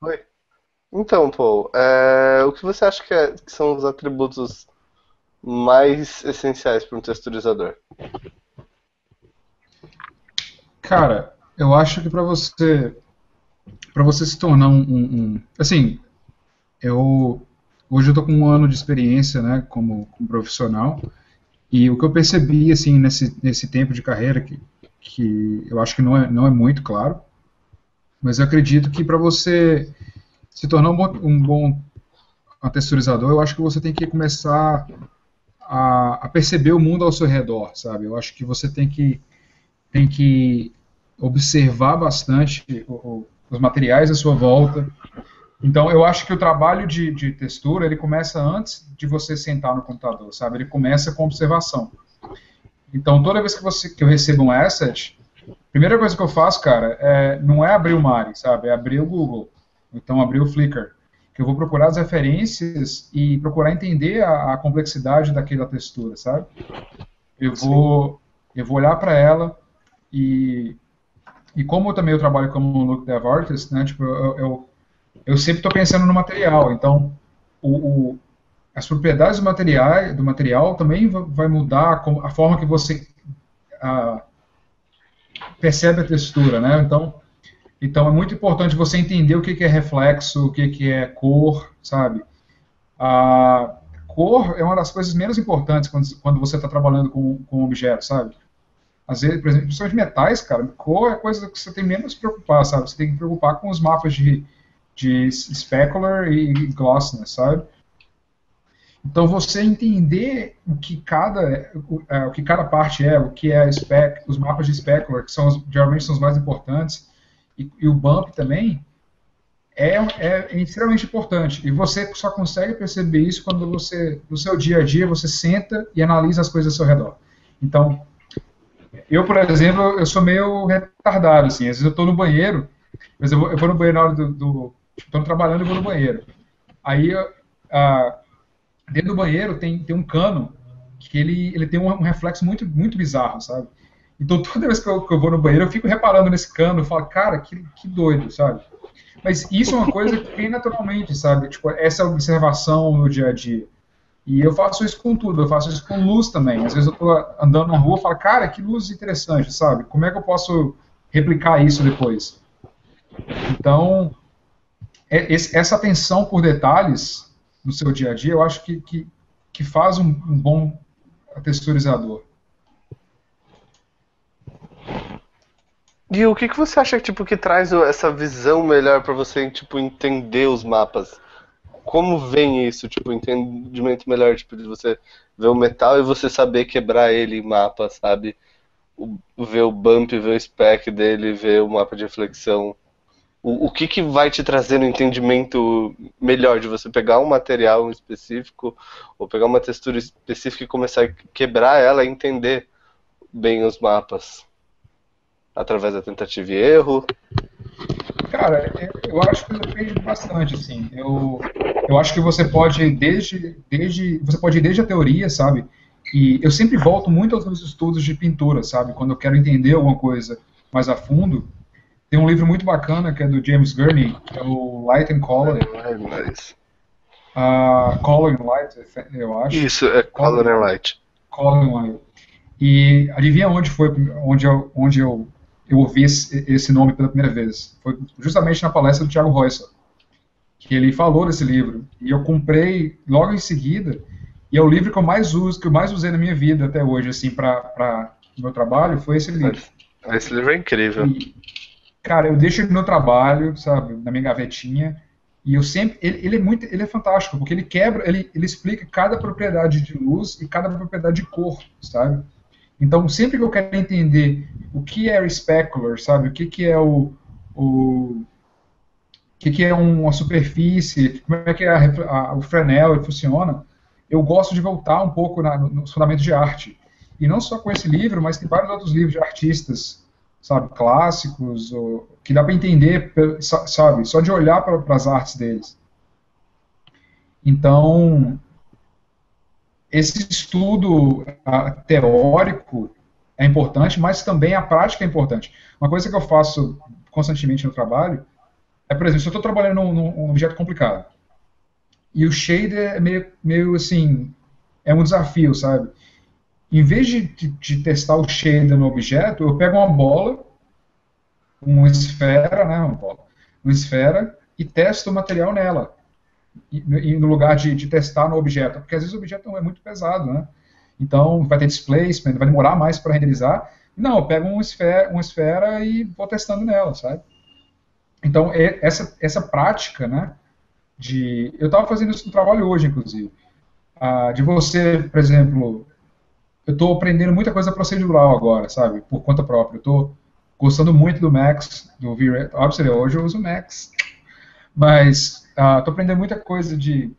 Oi. Então, Paul, o que você acha que são os atributos mais essenciais para um texturizador? Cara, eu acho que para você se tornar assim, eu hoje eu tô com um ano de experiência, né, como profissional, e o que eu percebi assim nesse tempo de carreira que eu acho que não é muito claro, mas eu acredito que para você se tornar um bom texturizador, eu acho que você tem que começar a perceber o mundo ao seu redor, sabe? Eu acho que você tem que observar bastante os materiais à sua volta. Então, eu acho que o trabalho de textura, ele começa antes de você sentar no computador, sabe? Ele começa com observação. Então, toda vez que eu recebo um asset, a primeira coisa que eu faço, cara, não é abrir o Mari, sabe? É abrir o Google. Então, abrir o Flickr. Que eu vou procurar as referências e procurar entender a complexidade daquela textura, sabe? Eu Sim. vou, eu vou olhar para ela e como também eu trabalho como look dev artist, né, tipo, eu sempre estou pensando no material, então o, o, as propriedades do material também vai mudar a forma que você a, percebe a textura, né, então é muito importante você entender o que é reflexo, o que é cor, sabe? A cor é uma das coisas menos importantes quando você está trabalhando com objetos, sabe? Às vezes, por exemplo, principalmente metais, cara, cor é coisa que você tem menos que se preocupar, sabe? Você tem que se preocupar com os mapas de specular e glossiness, sabe? Então, você entender o que cada parte é, o que é a spec, os mapas de specular, que geralmente são os mais importantes, e o bump também, é extremamente importante. E você só consegue perceber isso quando você, no seu dia a dia, você senta e analisa as coisas ao seu redor. Então, eu, por exemplo, eu sou meio retardado, assim. Às vezes eu estou no banheiro, mas eu vou no banheiro na hora estou trabalhando e vou no banheiro. Aí, ah, dentro do banheiro tem um cano que ele tem um reflexo muito, muito bizarro, sabe? Então, toda vez que eu vou no banheiro, eu fico reparando nesse cano, eu falo, cara, que doido, sabe? Mas isso é uma coisa que vem naturalmente, sabe? Tipo, essa observação no dia a dia. E eu faço isso com tudo, eu faço isso com luz também. Às vezes eu estou andando na rua e falo, cara, que luz interessante, sabe? Como é que eu posso replicar isso depois? Então, essa atenção por detalhes no seu dia a dia, eu acho que faz um bom texturizador. E o que você acha que traz essa visão melhor para você tipo entender os mapas? Como vem isso, tipo, entendimento melhor, tipo, de você ver o metal e você saber quebrar ele em mapa, sabe? Ver o bump, ver o spec dele, ver o mapa de reflexão. O que vai te trazer no entendimento melhor de você pegar um material específico ou pegar uma textura específica e começar a quebrar ela e entender bem os mapas através da tentativa e erro? Cara, eu acho que depende bastante, assim. Eu acho que você pode você pode ir desde a teoria, sabe? E eu sempre volto muito aos meus estudos de pintura, sabe? Quando eu quero entender alguma coisa mais a fundo, tem um livro muito bacana que é do James Gurney, que é o Light and Color, Ai, mas... Color and Light, eu acho. Isso, é Color Color and and Light. Light. Color and Light. E adivinha onde foi, onde eu ouvi esse nome pela primeira vez? Foi justamente na palestra do Thiago Royce, que ele falou desse livro. E eu comprei logo em seguida, e é o livro que eu mais uso, que eu mais usei na minha vida até hoje, assim, para o meu trabalho, foi esse livro. Esse livro é incrível. E, cara, eu deixo ele no trabalho, sabe, na minha gavetinha, e eu sempre, ele é fantástico, porque ele quebra, ele explica cada propriedade de luz e cada propriedade de cor, sabe? Então, sempre que eu quero entender o que é o specular, sabe, o que é o que é uma superfície, como é que o Fresnel funciona, eu gosto de voltar um pouco nos fundamentos de arte. E não só com esse livro, mas tem vários outros livros de artistas, sabe, clássicos, que dá para entender, sabe, só de olhar para as artes deles. Então, esse estudo teórico é importante, mas também a prática é importante. Uma coisa que eu faço constantemente no trabalho por exemplo, se eu estou trabalhando num objeto complicado, e o shader é meio assim, é um desafio, sabe? Em vez de testar o shader no objeto, eu pego uma bola, uma esfera, né, uma esfera, e testo o material nela, e no lugar de testar no objeto, porque às vezes o objeto é muito pesado, né? Então vai ter displacement, vai demorar mais para renderizar. Não, eu pego uma esfera e vou testando nela, sabe? Então essa prática, né? Eu estava fazendo isso no trabalho hoje, inclusive, de você, por exemplo, eu estou aprendendo muita coisa procedural agora, sabe? Por conta própria. Eu estou gostando muito do Max, do V-Ray. Óbvio, hoje eu uso o Max. Mas estou aprendendo muita coisa de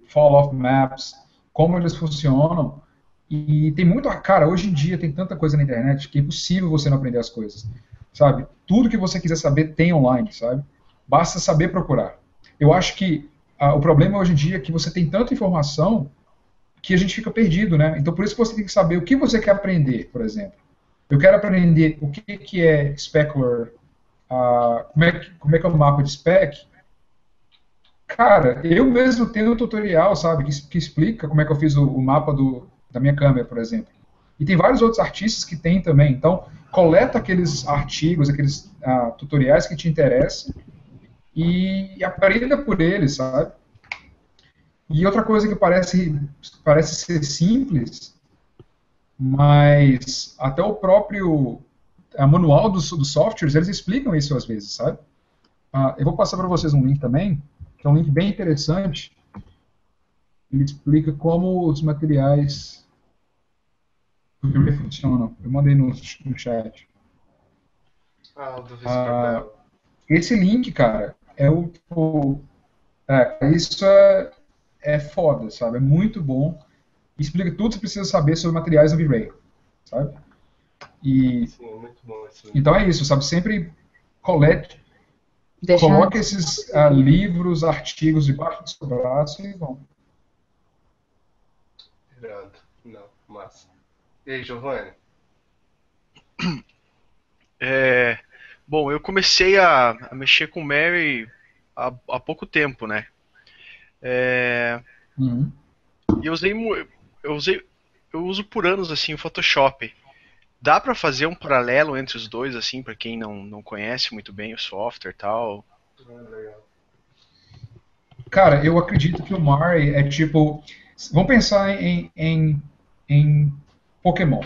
fall-off maps, como eles funcionam. E tem muito. Cara, hoje em dia tem tanta coisa na internet que é impossível você não aprender as coisas. Sabe? Tudo que você quiser saber tem online, sabe? Basta saber procurar. Eu acho que o problema hoje em dia é que você tem tanta informação que a gente fica perdido, né? Então, por isso que você tem que saber o que você quer aprender, por exemplo. Eu quero aprender o que é specular, como é que é o mapa de spec. Cara, eu mesmo tenho um tutorial, sabe, que explica como é que eu fiz o mapa da minha câmera, por exemplo. E tem vários outros artistas que tem também. Então, coleta aqueles artigos, aqueles tutoriais que te interessam e aprenda por eles, sabe? E outra coisa que parece ser simples, mas até o próprio manual dos softwares, eles explicam isso às vezes, sabe? Eu vou passar para vocês um link também, que é um link bem interessante. Ele explica como os materiais funcionam. Eu mandei no chat. O do Viscorbel. Esse link, cara, isso é foda, sabe? É muito bom. Explica tudo que você precisa saber sobre materiais no V-Ray, sabe? Sim, é muito bom esse link. Então é isso, sabe? Sempre coloque esses livros, artigos debaixo do seu braço e vão. Irado. Não, massa. E aí, Giovanni? Bom, eu comecei a mexer com Mary há pouco tempo, né? Uhum. E eu uso por anos assim o Photoshop. Dá pra fazer um paralelo entre os dois, assim, pra quem não conhece muito bem o software e tal? Cara, eu acredito que o Mari é tipo. Vamos pensar em Pokémon.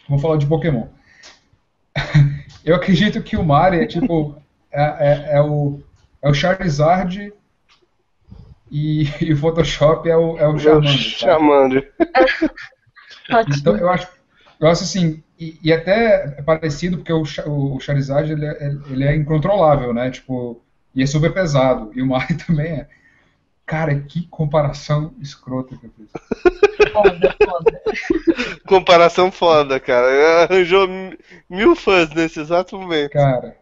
Vamos falar de Pokémon. Eu acredito que o Mari é tipo. É o Charizard e o Photoshop é o Charmander. Charmander. Então, eu acho assim, e até é parecido porque o Charizard ele é incontrolável, né? Tipo, e é super pesado. E o Mario também é. Cara, que comparação escrota que eu fiz. Foda, foda. Comparação foda, cara. Arranjou 1000 fãs nesse exato momento. Cara,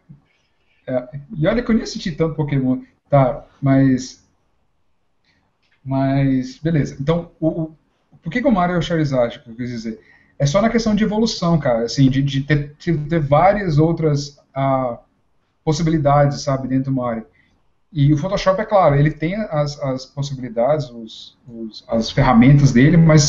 e olha que eu nem assisti tanto Pokémon. Tá, mas beleza. Então, por que o Mario é o Charizard, que eu quis dizer? É só na questão de evolução, cara, assim, de ter várias outras possibilidades, sabe, dentro do Mario. E o Photoshop, é claro, ele tem as possibilidades, as ferramentas dele, mas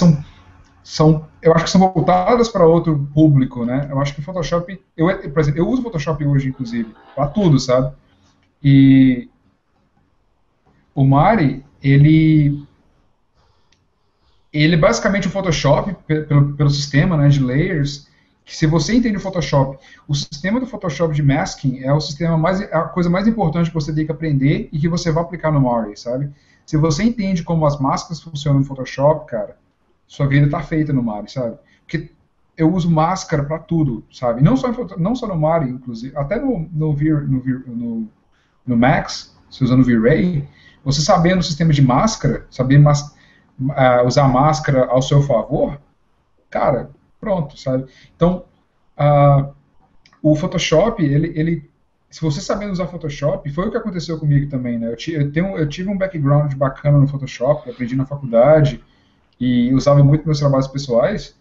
eu acho que são voltadas para outro público, né? Eu acho que o Photoshop, por exemplo, eu uso o Photoshop hoje, inclusive, para tudo, sabe? E o Mari, ele é basicamente o Photoshop, pelo sistema, né, de layers, que se você entende o Photoshop, o sistema do Photoshop de masking é a coisa mais importante que você tem que aprender e que você vai aplicar no Mari, sabe? Se você entende como as máscaras funcionam no Photoshop, cara, sua vida tá feita no Mari, sabe? Porque eu uso máscara para tudo, sabe? Não só no Mari, inclusive, até no Max, se usando o V-Ray, você sabendo o sistema de máscara, sabendo usar máscara ao seu favor, cara, pronto, sabe? Então, o Photoshop, se você sabendo usar Photoshop, foi o que aconteceu comigo também, né? Eu tive um background bacana no Photoshop, aprendi na faculdade e usava muito meus trabalhos pessoais.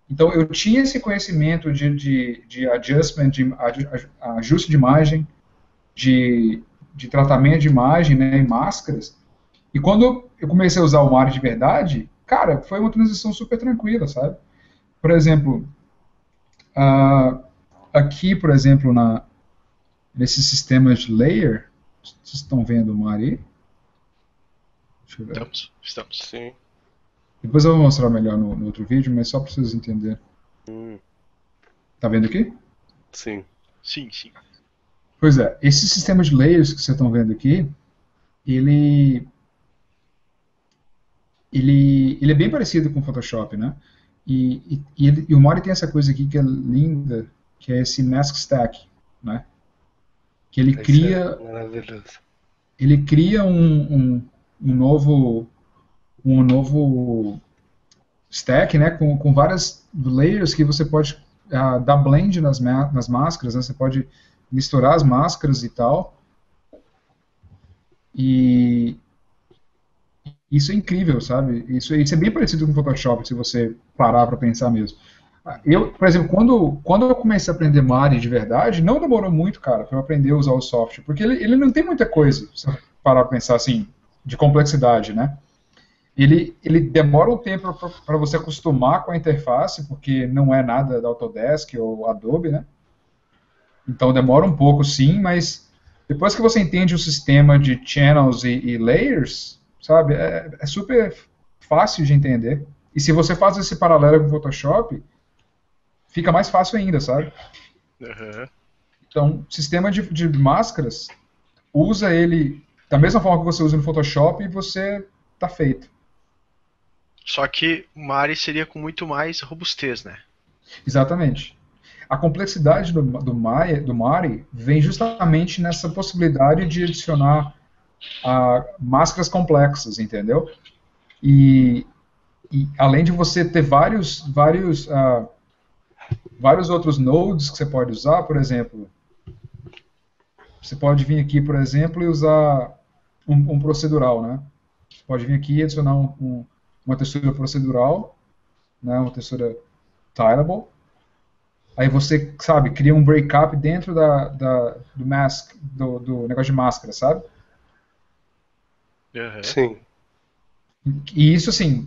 Então, eu tinha esse conhecimento de adjustment, ajuste de imagem, de tratamento de imagem, né, e máscaras. E quando eu comecei a usar o Mari de verdade, cara, foi uma transição super tranquila, sabe? Por exemplo, aqui, por exemplo, nesses sistemas de layer, vocês estão vendo o Mari? Deixa eu ver. Estamos. Sim. Depois eu vou mostrar melhor no outro vídeo, mas só para vocês entenderem. Tá vendo aqui? Sim. Sim. Pois é, esse sistema de layers que vocês estão vendo aqui, ele é bem parecido com o Photoshop, né? E o Mari tem essa coisa aqui que é linda, que é esse mask stack, né? Que ele cria, Maravilhoso. ele cria um novo stack, né? Com várias layers que você pode dar blend nas máscaras, né? Você pode misturar as máscaras e tal. E isso é incrível, sabe? Isso é bem parecido com o Photoshop, se você parar para pensar mesmo. Eu, por exemplo, quando eu comecei a aprender Mari de verdade, não demorou muito, cara, para eu aprender a usar o software, porque ele não tem muita coisa, se eu parar para pensar assim, de complexidade, né? Ele demora um tempo para você acostumar com a interface, porque não é nada da Autodesk ou Adobe, né? Então demora um pouco, sim, mas depois que você entende o sistema de channels e layers, sabe, é super fácil de entender. E se você faz esse paralelo com o Photoshop, fica mais fácil ainda, sabe? Uhum. Então, sistema de máscaras, usa ele da mesma forma que você usa no Photoshop e você tá feito. Só que o Mari seria com muito mais robustez, né? Exatamente. A complexidade do Mari vem justamente nessa possibilidade de adicionar máscaras complexas, entendeu? E além de você ter vários outros nodes que você pode usar, por exemplo, você pode vir aqui, por exemplo, e usar um procedural, né? Você pode vir aqui e adicionar uma textura procedural, né? Uma textura tileable. Aí você, sabe, cria um breakup dentro do mask, do negócio de máscara, sabe? Uhum. Sim. E isso, assim,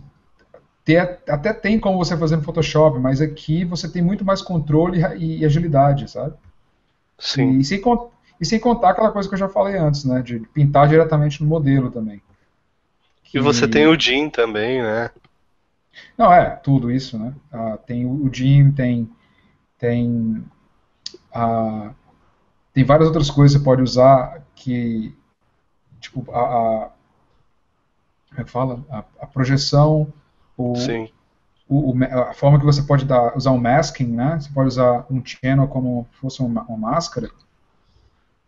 até tem como você fazer no Photoshop, mas aqui você tem muito mais controle e agilidade, sabe? Sim. E sem contar aquela coisa que eu já falei antes, né? De pintar diretamente no modelo também. E você tem o Jim também, né? Não, tudo isso, né? Tem o Jim, tem várias outras coisas que você pode usar que, tipo, como é que fala? A projeção, Sim. a forma que você pode usar um masking, né? Você pode usar um channel como se fosse uma máscara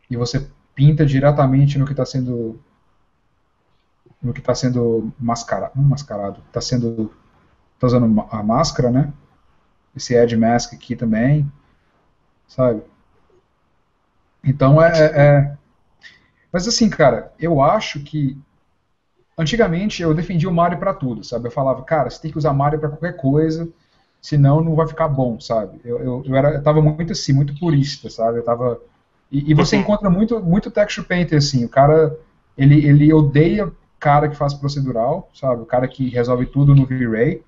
e você pinta diretamente no que está sendo mascarado, está usando a máscara, né? Esse Edge Mask aqui também, sabe? Então mas assim, cara, eu acho que antigamente eu defendia o Mario para tudo, sabe? Eu falava, cara, você tem que usar Mario para qualquer coisa, senão não vai ficar bom, sabe? Eu tava muito assim, muito purista, sabe? Eu tava e você encontra muito texture painter assim, o cara ele odeia cara que faz procedural, sabe? O cara que resolve tudo no V-Ray.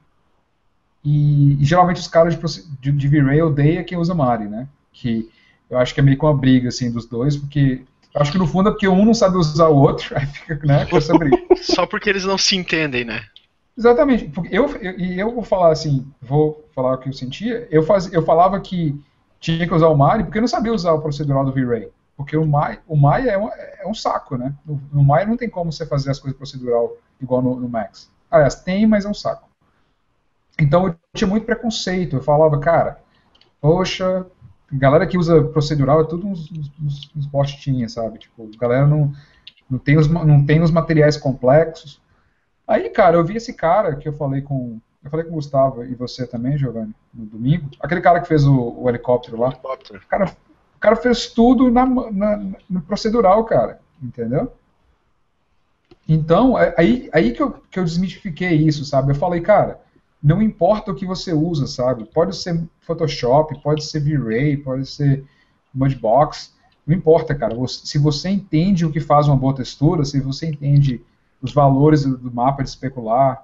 E geralmente os caras de V-Ray odeia quem usa Mari, né? Que eu acho que é meio que uma briga assim dos dois, porque eu acho que no fundo é porque um não sabe usar o outro, aí fica, né, com essa briga. Só porque eles não se entendem, né? Exatamente. Porque eu vou falar assim, vou falar o que eu sentia. Eu falava que tinha que usar o Mari porque eu não sabia usar o procedural do V-Ray. Porque o Maya é um saco, né? No Maya não tem como você fazer as coisas procedural igual no Max. Aliás, tem, mas é um saco. Então eu tinha muito preconceito. Eu falava, cara, poxa, galera que usa procedural é tudo uns bostinhas, sabe? Tipo, galera não tem os materiais complexos. Aí, cara, eu vi esse cara que eu falei com o Gustavo e você também, Giovanni, no domingo. Aquele cara que fez o helicóptero lá. O cara fez tudo no procedural, cara. Entendeu? Então, aí que eu desmitifiquei isso, sabe? Eu falei, cara, não importa o que você usa, sabe? Pode ser Photoshop, pode ser V-Ray, pode ser Mudbox, não importa, cara. Se você entende o que faz uma boa textura, se você entende os valores do mapa de especular,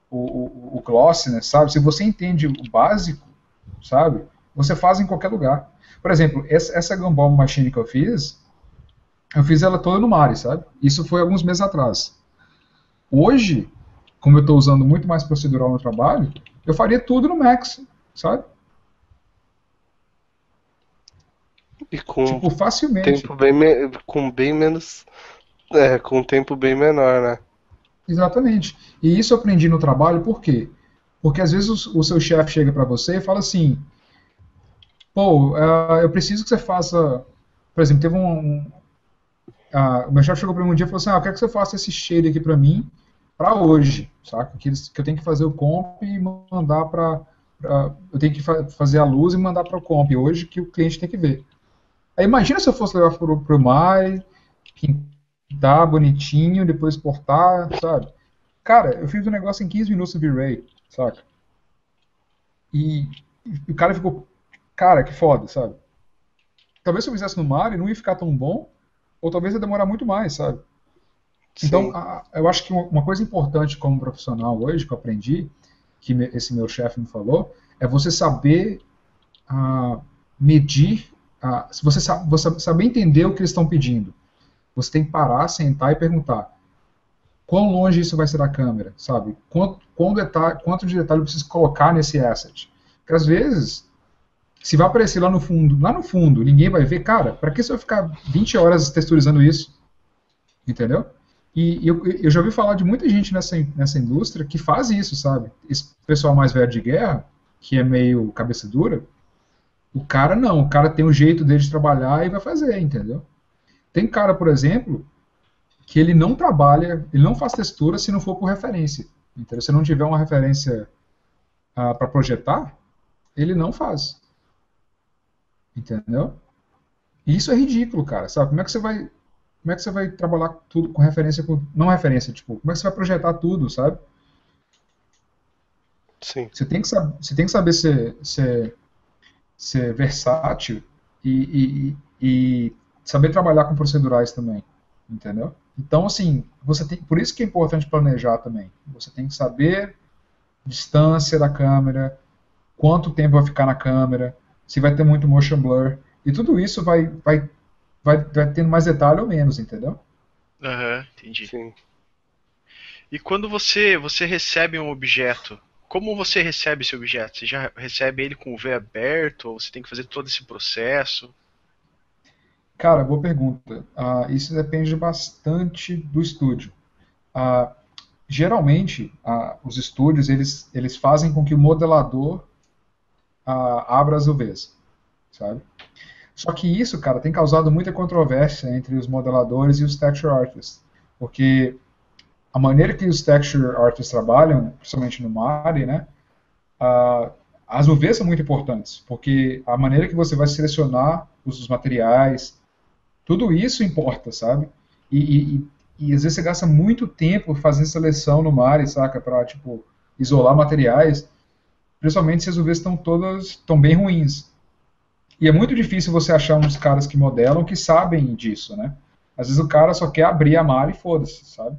o glossiness, sabe? Se você entende o básico, sabe? Você faz em qualquer lugar. Por exemplo, essa Gumball Machine que eu fiz ela toda no Mari, sabe? Isso foi alguns meses atrás. Hoje, como eu estou usando muito mais procedural no trabalho, eu faria tudo no Max, sabe? E com Tipo, facilmente. tempo com bem menos. Com um tempo bem menor, né? Exatamente. E isso eu aprendi no trabalho, por quê? Porque às vezes o seu chefe chega para você e fala assim, pô, eu preciso que você faça... Por exemplo, teve o meu chefe chegou para mim um dia e falou assim, eu quero que você faça esse shade aqui para mim, para hoje, saca? Que eu tenho que fazer o comp e mandar para... eu tenho que fazer a luz e mandar para o comp hoje, que o cliente tem que ver. Aí imagina se eu fosse levar para o Mari, pintar bonitinho, depois exportar, sabe? Cara, eu fiz um negócio em 15 minutos no V-Ray, saca? E o cara ficou, cara, que foda, sabe? Talvez se eu fizesse no Mari não ia ficar tão bom, ou talvez ia demorar muito mais, sabe? Então, eu acho que uma coisa importante como profissional hoje, que eu aprendi, que esse meu chefe me falou, é você saber medir, você saber entender o que eles estão pedindo. Você tem que parar, sentar e perguntar quão longe isso vai ser da câmera, sabe? Quanto de detalhe eu preciso colocar nesse asset. Porque às vezes, se vai aparecer lá no fundo, ninguém vai ver, cara, para que você vai ficar 20 horas texturizando isso? Entendeu? E eu já ouvi falar de muita gente nessa indústria que faz isso, sabe? Esse pessoal mais velho de guerra, que é meio cabeça dura, o cara não, o cara tem um jeito dele de trabalhar e vai fazer, entendeu? Tem cara, por exemplo, que ele não trabalha, ele não faz textura se não for por referência. Entendeu? Se não tiver uma referência para projetar, ele não faz. Entendeu? E isso é ridículo, cara, sabe? Como é que você vai trabalhar tudo com referência, não referência, tipo, como é que você vai projetar tudo, sabe? Sim. Você tem que saber ser versátil e saber trabalhar com procedurais também, entendeu? Então, assim, por isso que é importante planejar também. Você tem que saber distância da câmera, quanto tempo vai ficar na câmera, se vai ter muito motion blur, e tudo isso vai tendo mais detalhe ou menos, entendeu? Entendi. Sim. E quando você recebe um objeto, como você recebe esse objeto? Você já recebe ele com o V aberto, ou você tem que fazer todo esse processo? Cara, boa pergunta. Isso depende bastante do estúdio. Geralmente, os estúdios eles fazem com que o modelador abra as UVs, sabe? Só que isso, cara, tem causado muita controvérsia entre os modeladores e os texture artists, porque a maneira que os texture artists trabalham, principalmente no Mari, né, as UVs são muito importantes, porque a maneira que você vai selecionar os materiais, tudo isso importa, sabe? E às vezes você gasta muito tempo fazendo seleção no Mari, saca? Para, tipo, isolar materiais, principalmente se as UVs estão bem ruins. E é muito difícil você achar uns caras que modelam que sabem disso, né? Às vezes o cara só quer abrir a Mari e foda-se, sabe?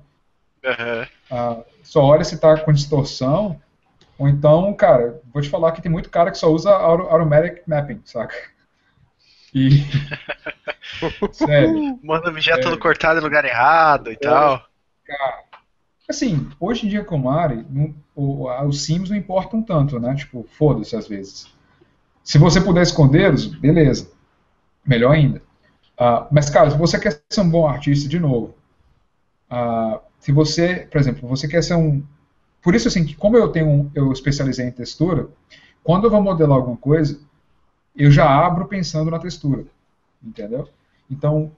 Só olha se tá com distorção, ou então, cara, vou te falar que tem muito cara que só usa automatic mapping, saca? E... sério. Manda objeto todo cortado em lugar errado e tal. Cara, assim, hoje em dia com o Mari, os sims não importam tanto, né? Tipo, foda-se às vezes. Se você puder escondê-los, beleza. Melhor ainda. Mas, cara, se você quer ser um bom artista, de novo, se você, por exemplo, você quer ser um... Por isso, assim, que como eu especializei em textura, quando eu vou modelar alguma coisa, eu já abro pensando na textura, entendeu? Então,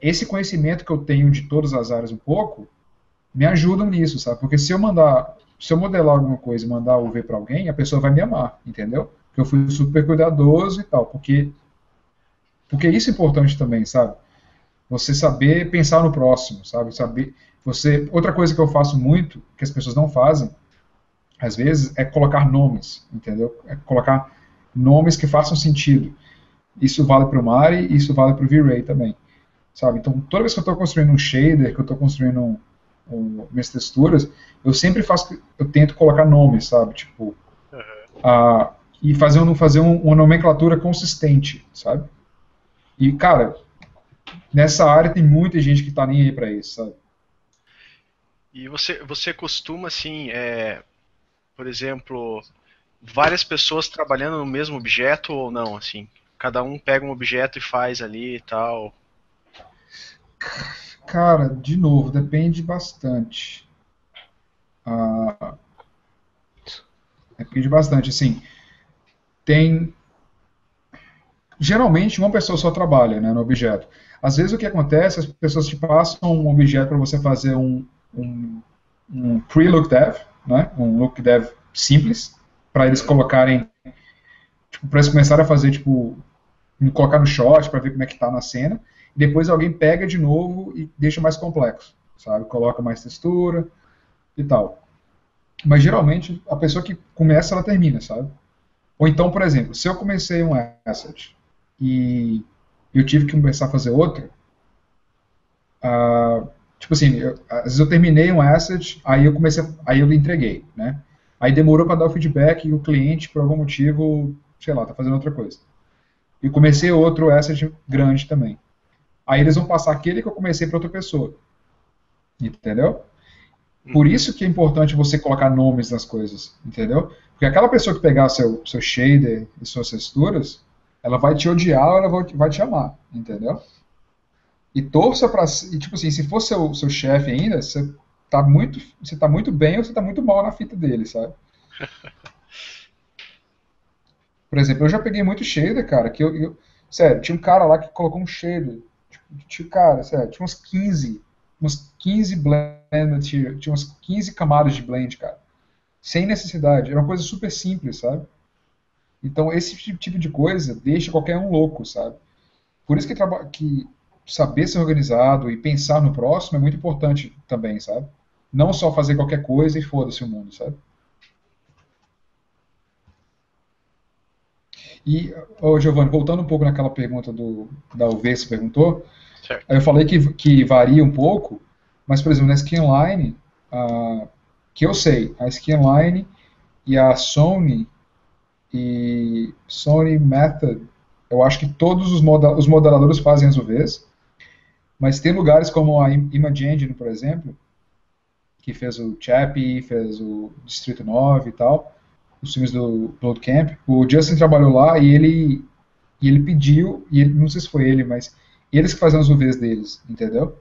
esse conhecimento que eu tenho de todas as áreas um pouco, me ajudam nisso, sabe? Porque se eu modelar alguma coisa e mandar o UV para alguém, a pessoa vai me amar, entendeu? Porque eu fui super cuidadoso e tal, porque isso é importante também, sabe? Você saber pensar no próximo, sabe? Outra coisa que eu faço muito, que as pessoas não fazem, às vezes, é colocar nomes, entendeu? É colocar nomes que façam sentido. Isso vale para o Mari, isso vale para o V-Ray também, sabe? Então, toda vez que eu estou construindo um shader, que eu estou construindo minhas texturas, eu sempre eu tento colocar nomes, sabe? Tipo, e fazer uma nomenclatura consistente, sabe? E, cara, nessa área tem muita gente que tá nem aí pra isso, sabe? E você costuma, assim, por exemplo, várias pessoas trabalhando no mesmo objeto ou não, assim? Cada um pega um objeto e faz ali e tal. Cara, de novo, depende bastante. Ah, depende bastante, assim, tem... Geralmente, uma pessoa só trabalha, né, no objeto. Às vezes o que acontece, as pessoas te passam um objeto para você fazer um pre-look dev, né, um look dev simples, para eles colocarem, tipo, para eles começarem a fazer, tipo, colocar no shot para ver como é que tá na cena, e depois alguém pega de novo e deixa mais complexo, sabe, coloca mais textura e tal. Mas geralmente a pessoa que começa, ela termina, sabe? Ou então, por exemplo, se eu comecei um asset e eu tive que começar a fazer outro, tipo assim, às vezes eu terminei um asset, aí eu entreguei, né? Aí demorou para dar o feedback e o cliente, por algum motivo, sei lá, tá fazendo outra coisa. E comecei outro asset grande também. Aí eles vão passar aquele que eu comecei para outra pessoa. Entendeu? Por isso que é importante você colocar nomes nas coisas, entendeu? Porque aquela pessoa que pegar seu shader e suas texturas, ela vai te odiar ou ela vai te amar, entendeu? E torça pra... E tipo assim, se for seu chefe ainda, você tá muito bem ou você tá muito mal na fita dele, sabe? Por exemplo, eu já peguei muito shader, cara, sério, tinha um cara lá que colocou um shader. Sério, tinha uns 15 blend material, tinha uns 15 camadas de blend, cara. Sem necessidade, era uma coisa super simples, sabe? Então, esse tipo de coisa deixa qualquer um louco, sabe? Por isso que saber ser organizado e pensar no próximo é muito importante também, sabe? Não só fazer qualquer coisa e foda-se o mundo, sabe? E, Giovanni, voltando um pouco naquela pergunta da UV que você perguntou, Certo. aí eu falei que varia um pouco, mas, por exemplo, na Scanline, que eu sei, a Scanline e a Sony Method, eu acho que todos os modeladores fazem as UVs, mas tem lugares como a Image Engine, por exemplo, que fez o Chappie, fez o Distrito 9 e tal, os filmes do Blood Camp. O Justin trabalhou lá e ele pediu, não sei se foi ele, mas eles que fazem as UVs deles, entendeu?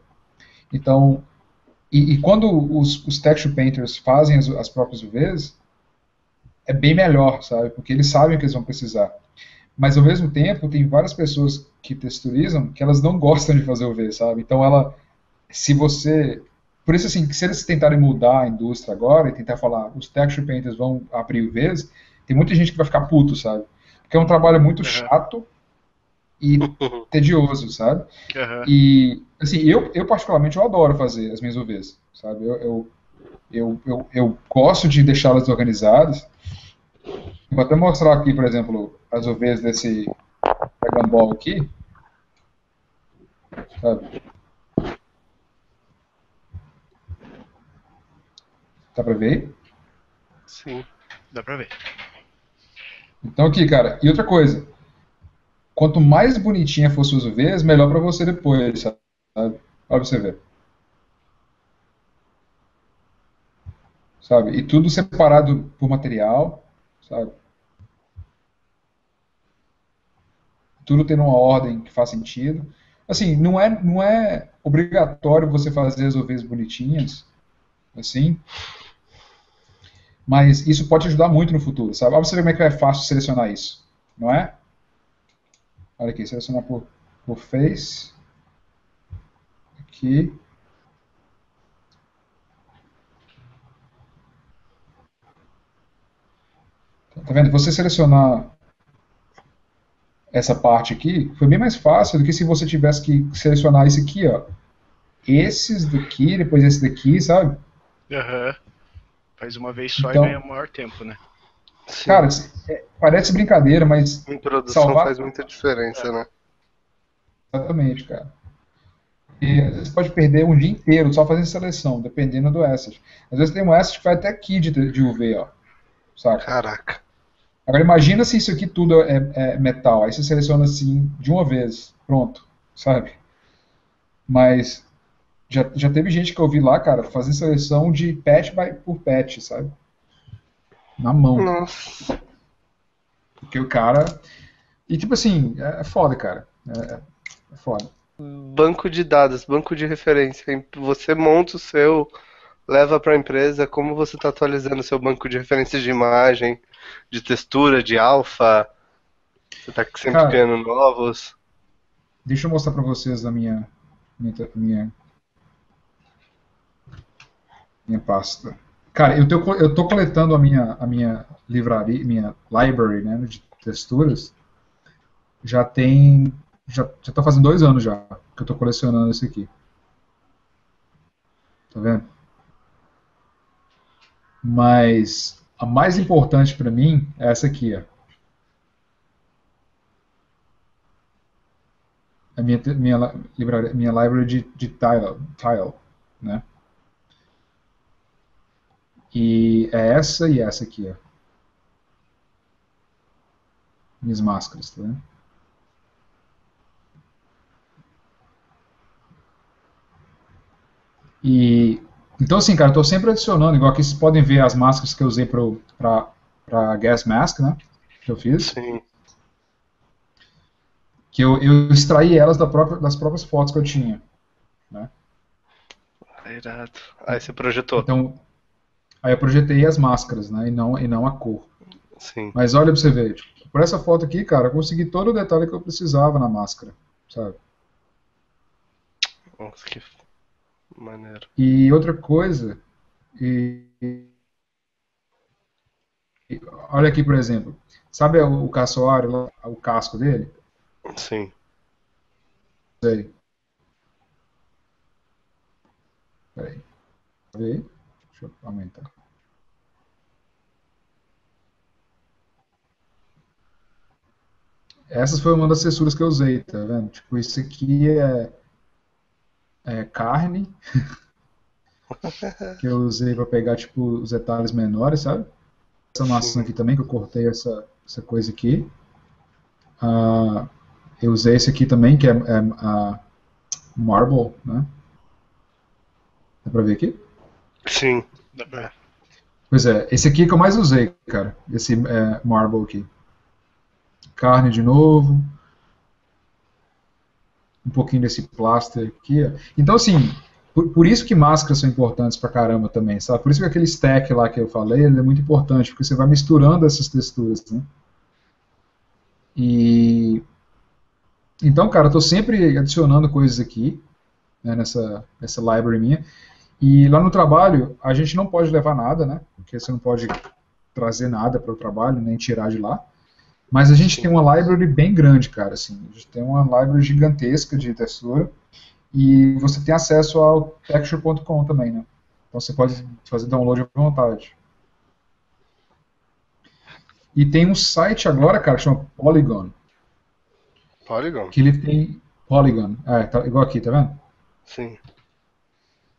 Então, e quando os texture painters fazem as próprias UVs, é bem melhor, sabe? Porque eles sabem o que eles vão precisar. Mas, ao mesmo tempo, tem várias pessoas que texturizam que elas não gostam de fazer UV, sabe? Então, por isso, assim, que se eles tentarem mudar a indústria agora e tentar falar, os texture painters vão abrir UVs, tem muita gente que vai ficar puto, sabe? Porque é um trabalho muito chato e tedioso, sabe? E, assim, eu particularmente, eu adoro fazer as minhas UVs, sabe? Eu gosto de deixá-las organizadas. Vou até mostrar aqui, por exemplo, as UVs desse Dragon Ball aqui, sabe? Dá pra ver aí? Sim. Dá pra ver. Então aqui, cara, e outra coisa, quanto mais bonitinha for suas UVs, melhor pra você depois, sabe? Olha pra você ver. Sabe? E tudo separado por material, sabe? Tudo tendo uma ordem que faz sentido. Assim, não é obrigatório você fazer as UVs bonitinhas, assim, mas isso pode ajudar muito no futuro, sabe? Olha pra você ver como é que é fácil selecionar isso, não é? Olha aqui, selecionar por face, aqui. Tá vendo? Você selecionar essa parte aqui foi bem mais fácil do que se você tivesse que selecionar esse aqui, ó. Esses daqui, depois esse daqui, sabe? Faz uma vez só Então, e ganha maior tempo, né? Sim. cara, parece brincadeira, mas Em produção salvar. faz muita diferença, né? Exatamente, cara. E às vezes você pode perder um dia inteiro só fazendo seleção, dependendo do asset. Às vezes tem um asset que vai até aqui de UV, ó. Saca? Caraca. Agora imagina se isso aqui tudo é metal. Aí você seleciona assim de uma vez. Pronto. Sabe? Mas já teve gente que eu vi lá, cara, fazendo seleção de patch por patch, sabe? Na mão. Nossa. Porque o cara. E tipo assim, é foda, cara. É foda. Banco de dados, banco de referência. Você monta o seu, leva para a empresa, como você está atualizando o seu banco de referências de imagem, de textura, de alfa. Você está sempre Cara, criando novos. deixa eu mostrar pra vocês a minha pasta. Cara, eu tô coletando a minha livraria, minha library, né, de texturas. Já tem, já tá fazendo 2 anos já que eu tô colecionando esse aqui. Tá vendo? Mas a mais importante para mim é essa aqui, ó. A livraria, minha library de tile, né? E é essa e essa aqui, ó. Minhas máscaras, tá vendo? E então assim, cara, eu tô sempre adicionando, igual aqui vocês podem ver as máscaras que eu usei para gas mask, né? Que eu fiz. Sim. Que eu extraí elas das próprias fotos que eu tinha, né? Irado. Aí você projetou. Então, aí eu projetei as máscaras, né? E não a cor. Sim. Mas olha pra você ver, tipo, por essa foto aqui, cara, eu consegui todo o detalhe que eu precisava na máscara, sabe? Nossa, que maneiro. E outra coisa, olha aqui, por exemplo, sabe o caçoário, lá, o casco dele? Sim. Sei. Peraí. Deixa eu aumentar. Essa foi uma das texturas que eu usei, tá vendo? Tipo, isso aqui é carne, que eu usei para pegar, tipo, os detalhes menores, sabe? Essa maçã Sim. aqui também, que eu cortei essa coisa aqui. Ah, eu usei esse aqui também, que é a marble, né? Dá pra ver aqui? Sim. Dá pra ver. Pois é, esse aqui que eu mais usei, cara. Esse marble aqui. Carne de novo. Um pouquinho desse plaster aqui. Ó. Então, assim, por isso que máscaras são importantes pra caramba também, sabe? Por isso que aquele stack lá que eu falei, ele é muito importante, porque você vai misturando essas texturas, né? E então, cara, eu tô sempre adicionando coisas aqui, né, nessa library minha. E lá no trabalho, a gente não pode levar nada, né? Porque você não pode trazer nada para o trabalho, nem tirar de lá. Mas a gente tem Sim. uma library bem grande, cara, assim. A gente tem uma library gigantesca de textura. E você tem acesso ao texture.com também, né? Então você pode fazer download à vontade. E tem um site agora, cara, que chama Polygon. Polygon? Que ele tem... Polygon. Tá igual aqui, tá vendo? Sim.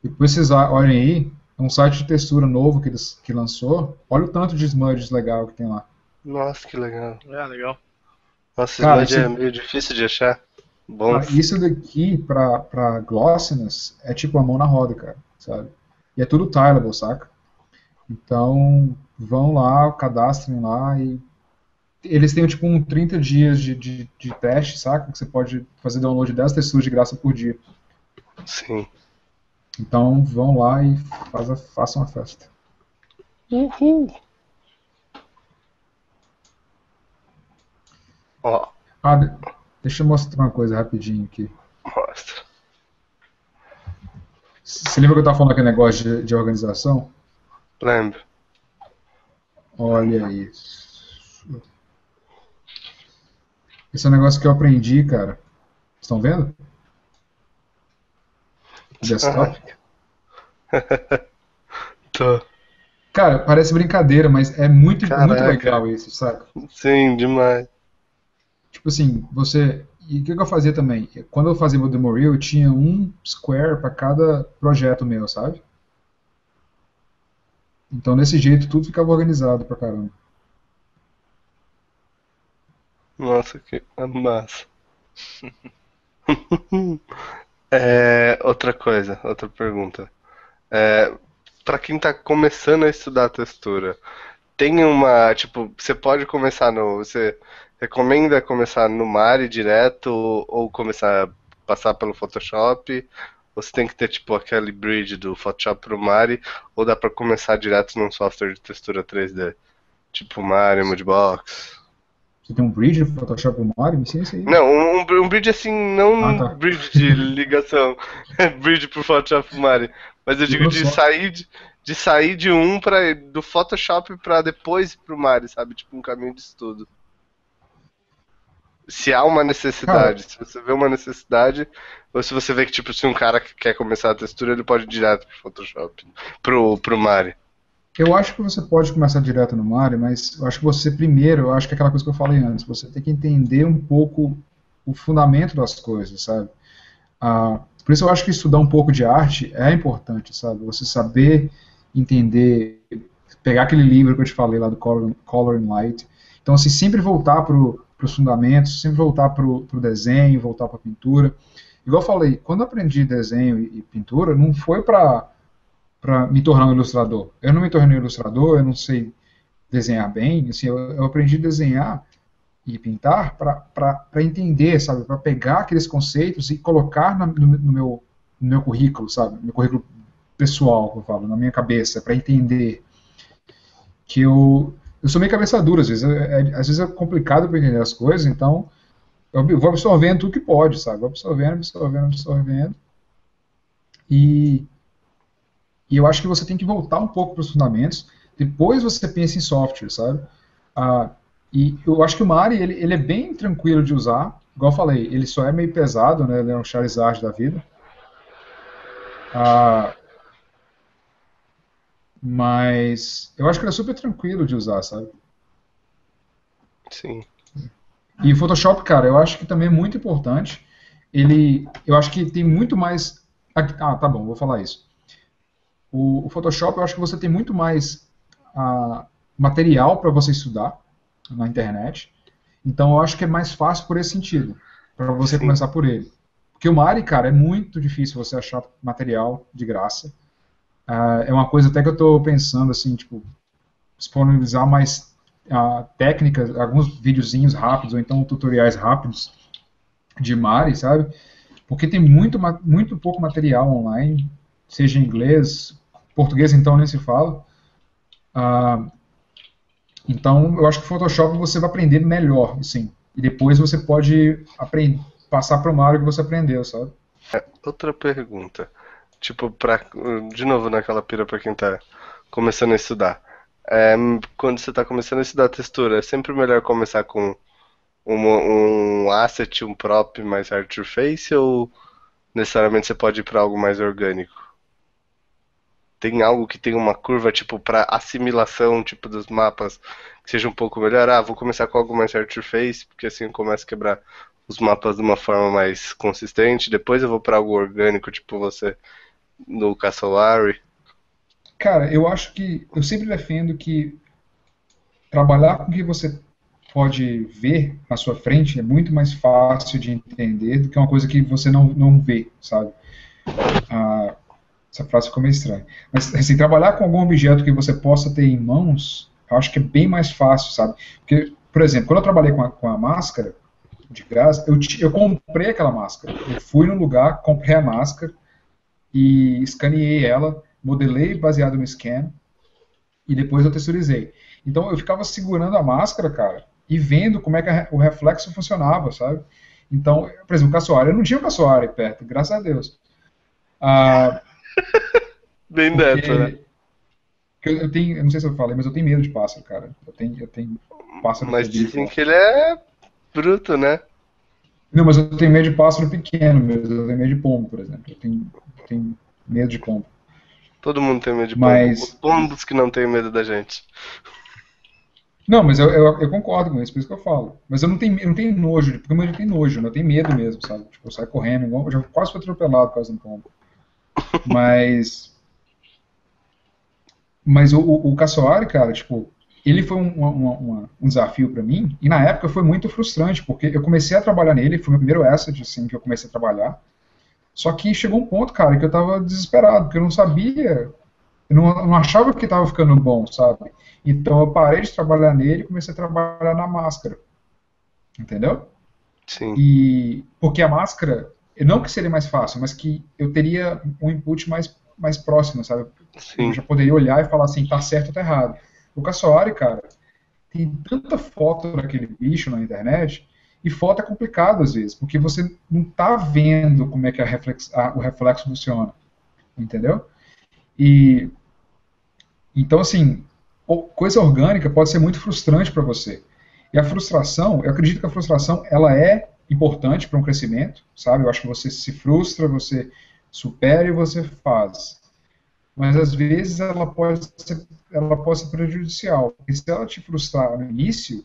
Depois vocês olhem aí, é um site de textura novo que lançou. Olha o tanto de smudges legal que tem lá. Nossa, que legal. Legal. Nossa, Cara, Smudge é meio difícil de achar. Bons. isso daqui pra glossiness é tipo a mão na roda, cara, sabe? E é tudo tileable, saca? Então, vão lá, cadastrem lá e eles têm tipo 30 dias de teste, saca? Que você pode fazer download 10 texturas de graça por dia. Sim. Então, vão lá e façam a festa. Uhul. Ó, Ah, deixa eu mostrar uma coisa rapidinho aqui. mostra. Você lembra que eu estava falando aquele negócio de organização? Lembro. Olha isso. Esse é um negócio que eu aprendi, cara. Estão vendo? O desktop. Tô. Cara, parece brincadeira, mas é muito, muito Caraca, legal isso, sabe? sim, demais. Tipo assim, você. E o que que eu fazia também? Quando eu fazia meu demo reel, eu tinha um square para cada projeto meu, sabe? Então, desse jeito, tudo ficava organizado pra caramba. Nossa, que massa. Outra coisa, outra pergunta. É, para quem tá começando a estudar textura, tem uma, tipo, você pode começar no, você recomenda começar no Mari direto ou começar a passar pelo Photoshop? Ou você tem que ter tipo aquele bridge do Photoshop pro Mari, ou dá pra começar direto num software de textura 3D, tipo Mari, Mudbox? Você tem um bridge no Photoshop no Mario? Me ensina isso aí. Não, um bridge assim, não Ah, um tá. bridge de ligação, bridge pro Photoshop Mari, mas eu digo No software. de sair de um para do Photoshop pra depois pro Mari, sabe? Tipo um caminho de estudo. Se há uma Cara, necessidade, se você vê uma necessidade, ou se você vê que tipo se um cara que quer começar a textura, ele pode ir direto pro Photoshop, pro Mari. eu acho que você pode começar direto no Mario, mas eu acho que você primeiro, eu acho que é aquela coisa que eu falei antes, você tem que entender um pouco o fundamento das coisas, sabe? Por isso eu acho que estudar um pouco de arte é importante, sabe? Você saber entender, pegar aquele livro que eu te falei lá do Color and Light. Então, assim, sempre voltar para os fundamentos, sempre voltar para o desenho, voltar para a pintura. Igual eu falei, quando eu aprendi desenho e pintura, não foi para me tornar um ilustrador. Eu não me tornei um ilustrador, eu não sei desenhar bem, assim, eu aprendi a desenhar e pintar para entender, sabe, para pegar aqueles conceitos e colocar no meu currículo, sabe, no meu currículo pessoal, que eu falo, na minha cabeça, para entender que eu sou meio cabeça dura, às vezes é complicado para entender as coisas, então eu vou absorvendo tudo que pode, sabe, vou absorvendo, absorvendo, absorvendo, e, e eu acho que você tem que voltar um pouco para os fundamentos, depois você pensa em software, sabe, ah, e eu acho que o Mari, ele é bem tranquilo de usar. Igual eu falei, ele só é meio pesado, né? Ele é um Charizard da vida. Ah, mas eu acho que ele é super tranquilo de usar, sabe? Sim, E o Photoshop, cara, eu acho que também é muito importante. Eu acho que tem muito mais. Tá bom, vou falar isso. O Photoshop, eu acho que você tem muito mais material para você estudar na internet. Então, eu acho que é mais fácil por esse sentido, para você sim. começar por ele. Porque o Mari, cara, é muito difícil você achar material de graça. É uma coisa até que eu estou pensando, assim, tipo, disponibilizar mais técnicas, alguns videozinhos rápidos, ou então tutoriais rápidos de Mari, sabe? Porque tem muito pouco material online, seja em inglês, português então nem se fala. Ah, então, eu acho que o Photoshop você vai aprender melhor, assim. E depois você pode passar para uma área que você aprendeu, sabe? Outra pergunta. Tipo, de novo naquela pira pra quem tá começando a estudar. Quando você tá começando a estudar textura, é sempre melhor começar com um asset, um prop mais hard to face ou necessariamente você pode ir pra algo mais orgânico? Tem algo que tem uma curva, tipo, pra assimilação, tipo, dos mapas, que seja um pouco melhor? Ah, vou começar com algo mais hard to face, porque assim eu começo a quebrar os mapas de uma forma mais consistente. Depois eu vou pra algo orgânico, tipo você no Casolari. Cara, eu acho que eu sempre defendo que trabalhar com o que você pode ver na sua frente é muito mais fácil de entender do que uma coisa que você não vê, sabe? Ah, essa frase ficou meio estranha. Mas, assim, trabalhar com algum objeto que você possa ter em mãos, eu acho que é bem mais fácil, sabe? Porque, por exemplo, quando eu trabalhei com a máscara de graça, eu comprei aquela máscara. Eu fui num lugar, comprei a máscara e escaneei ela, modelei baseado no scan, e depois eu texturizei. Então eu ficava segurando a máscara, cara, e vendo como é que o reflexo funcionava, sabe? Então, por exemplo, o caçoar, eu não tinha um caçoar perto, graças a Deus. Ah, Bem dentro, né? porque eu não sei se eu falei, mas eu tenho medo de pássaro, cara. Eu tenho Mas pássarofobia dizem que forte. ele é bruto, né? Não, mas eu tenho medo de pássaro pequeno mesmo, eu tenho medo de pombo, por exemplo. Eu tenho medo de pombo. Todo mundo tem medo de pombo. Os Mas, pombos que não têm medo da gente. não, mas eu concordo com isso, por isso que eu falo. Mas eu não tenho nojo, porque eu tenho nojo, eu tenho medo mesmo, sabe? Tipo, eu saio correndo, eu já quase fui atropelado por causa de um pombo. Mas, mas o Casoari, cara, tipo, ele foi um desafio pra mim, e na época foi muito frustrante, porque eu comecei a trabalhar nele, foi meu primeiro asset, assim, que eu comecei a trabalhar, só que chegou um ponto, cara, que eu tava desesperado, porque eu não sabia, eu não achava que tava ficando bom, sabe? Então eu parei de trabalhar nele e comecei a trabalhar na máscara, entendeu? Sim, E porque a máscara, não que seria mais fácil, mas que eu teria um input mais próximo, sabe? Eu sim, já poderia olhar e falar assim, tá certo ou tá errado. O Casoari, cara, tem tanta foto daquele bicho na internet, e foto é complicado às vezes, porque você não tá vendo como é que o reflexo funciona, entendeu? E então, assim, coisa orgânica pode ser muito frustrante para você. E a frustração, eu acredito que a frustração, ela é importante para um crescimento, sabe? Eu acho que você se frustra, você supera e você faz. Mas às vezes ela pode ser prejudicial. Porque se ela te frustrar no início,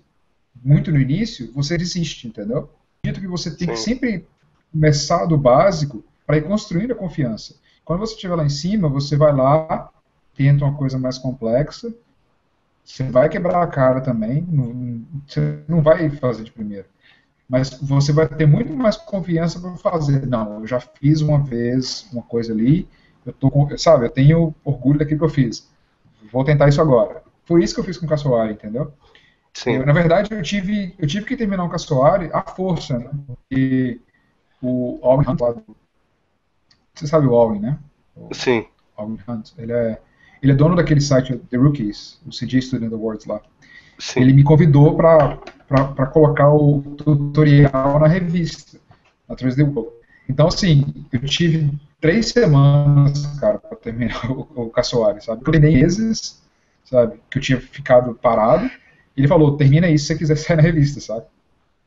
muito no início, você desiste, entendeu? Eu acredito que você tem que sim, sempre começar do básico para ir construindo a confiança. Quando você estiver lá em cima, você vai lá, tenta uma coisa mais complexa, você vai quebrar a cara também, você não vai fazer de primeira. Mas você vai ter muito mais confiança para fazer. Não, eu já fiz uma vez uma coisa ali, sabe, eu tenho orgulho daquilo que eu fiz. Vou tentar isso agora. Foi isso que eu fiz com o Casoari, entendeu? sim, Na verdade, eu tive que terminar o Casoari à força, né? Porque o Alvin Hunt, você sabe o Alvin, né? O sim, Alvin Hunt, ele é dono daquele site The Rookies, o CJ Student Awards lá. sim. Ele me convidou para colocar o tutorial na revista, na 3D World. Então, assim, eu tive 3 semanas, cara, para terminar o Casoari, sabe? Eu terminei meses, sabe? Que eu tinha ficado parado. Ele falou, termina isso se você quiser sair na revista, sabe?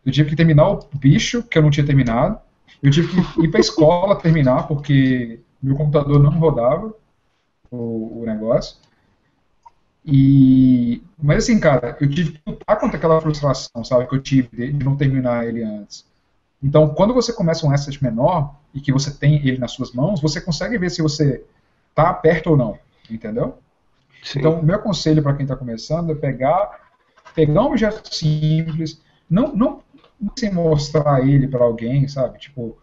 Eu tive que terminar o bicho, que eu não tinha terminado. Eu tive que ir para a escola terminar, porque meu computador não rodava o negócio. Mas assim, cara, eu tive que lutar contra aquela frustração, sabe, que eu tive de não terminar ele antes. Então, quando você começa um asset menor e que você tem ele nas suas mãos, você consegue ver se você tá perto ou não, entendeu? Sim. Então, o meu conselho para quem está começando é pegar um objeto simples, não sem mostrar ele para alguém, sabe? Tipo,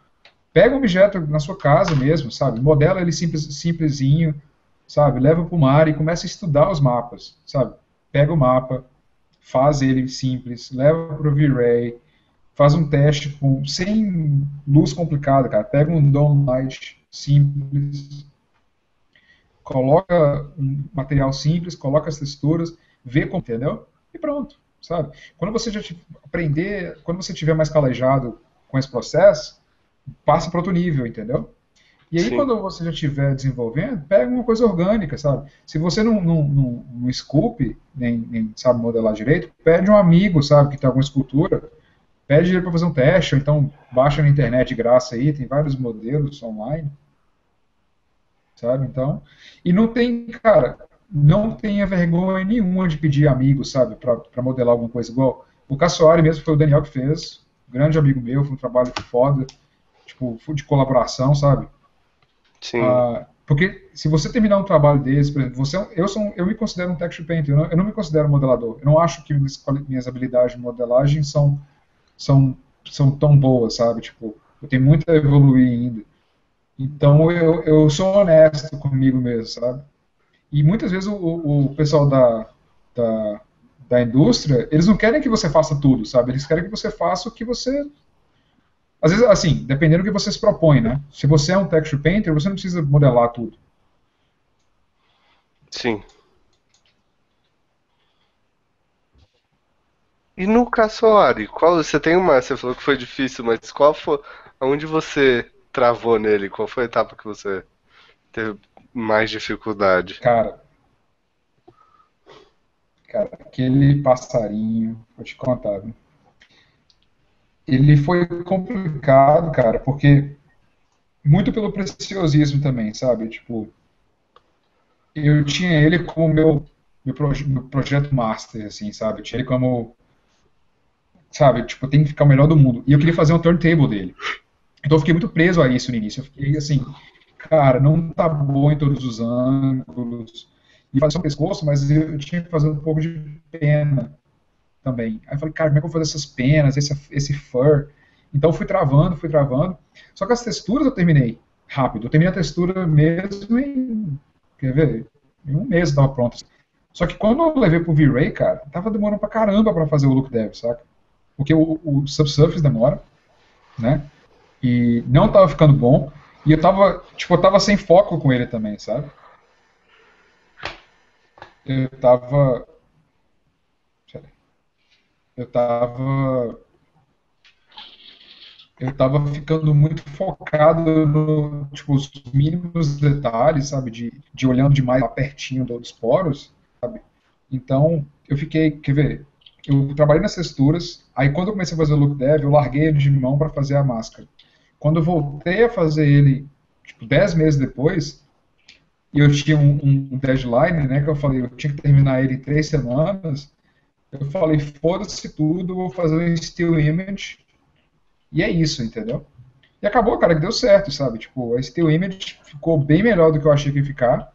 pega um objeto na sua casa mesmo, sabe? Modela ele simplesinho, sabe? Leva para o mar e começa a estudar os mapas, sabe? Pega o mapa, faz ele simples, leva para o V-Ray, faz um teste sem luz complicada, cara. Pega um dome light simples, coloca um material simples, coloca as texturas, vê como, entendeu? E pronto, sabe? Quando você já aprender, quando você tiver mais calejado com esse processo, passa para outro nível, entendeu? E aí, Sim. quando você já estiver desenvolvendo, pega uma coisa orgânica, sabe? Se você não esculpe, nem sabe modelar direito, pede um amigo, sabe, que tem alguma escultura, pede ele para fazer um teste, ou então baixa na internet de graça aí, tem vários modelos online, sabe? Então, e não tem, cara, não tenha vergonha nenhuma de pedir amigo, sabe, para modelar alguma coisa igual. O Casoari mesmo foi o Daniel que fez, grande amigo meu, foi um trabalho foda, tipo, de colaboração, sabe? Sim. Porque se você terminar um trabalho desse, por exemplo, eu me considero um texture painter, eu não me considero modelador. Eu não acho que minhas habilidades de modelagem são, são tão boas, sabe? Tipo, eu tenho muito a evoluir ainda. Então eu sou honesto comigo mesmo, sabe? E muitas vezes o pessoal da, da indústria, eles não querem que você faça tudo, sabe? Eles querem que você faça o que você. Às vezes, assim, dependendo do que você se propõe, né? Se você é um texture painter, você não precisa modelar tudo. Sim. E no Casoari, qual você tem uma, você falou que foi difícil, mas qual foi, aonde você travou nele? Qual foi a etapa que você teve mais dificuldade? Cara, aquele passarinho, vou te contar, viu? Ele foi complicado, cara, porque muito pelo preciosismo também, sabe? Tipo, eu tinha ele como meu projeto master, assim, sabe? Eu tinha ele como, sabe, tipo, tem que ficar o melhor do mundo. E eu queria fazer um turntable dele. Então eu fiquei muito preso a isso no início. Eu fiquei assim, cara, não tá bom em todos os ângulos. E fazer um pescoço, mas eu tinha que fazer um pouco de pena também. Aí eu falei, cara, como é que eu vou fazer essas penas, esse fur? Então eu fui travando, fui travando. Só que as texturas eu terminei rápido. Eu terminei a textura mesmo em, quer ver? Em um mês estava pronto. Só que quando eu levei pro V-Ray, cara, tava demorando pra caramba pra fazer o look dev, saca? Porque o Subsurface demora, né? E não tava ficando bom. E eu tava sem foco com ele também, sabe? Eu tava, peraí. eu tava, eu tava ficando muito focado no, tipo, os mínimos detalhes, sabe? De olhando demais lá pertinho dos poros, sabe? Então, eu fiquei, quer ver? Eu trabalhei nas texturas, aí quando eu comecei a fazer o look dev, eu larguei ele de mão para fazer a máscara. Quando eu voltei a fazer ele, tipo, 10 meses depois, e eu tinha um deadline, né, que eu falei, eu tinha que terminar ele em 3 semanas, eu falei, foda-se tudo, vou fazer um still image, e é isso, entendeu? E acabou, cara, que deu certo, sabe? Tipo, a still image ficou bem melhor do que eu achei que ia ficar,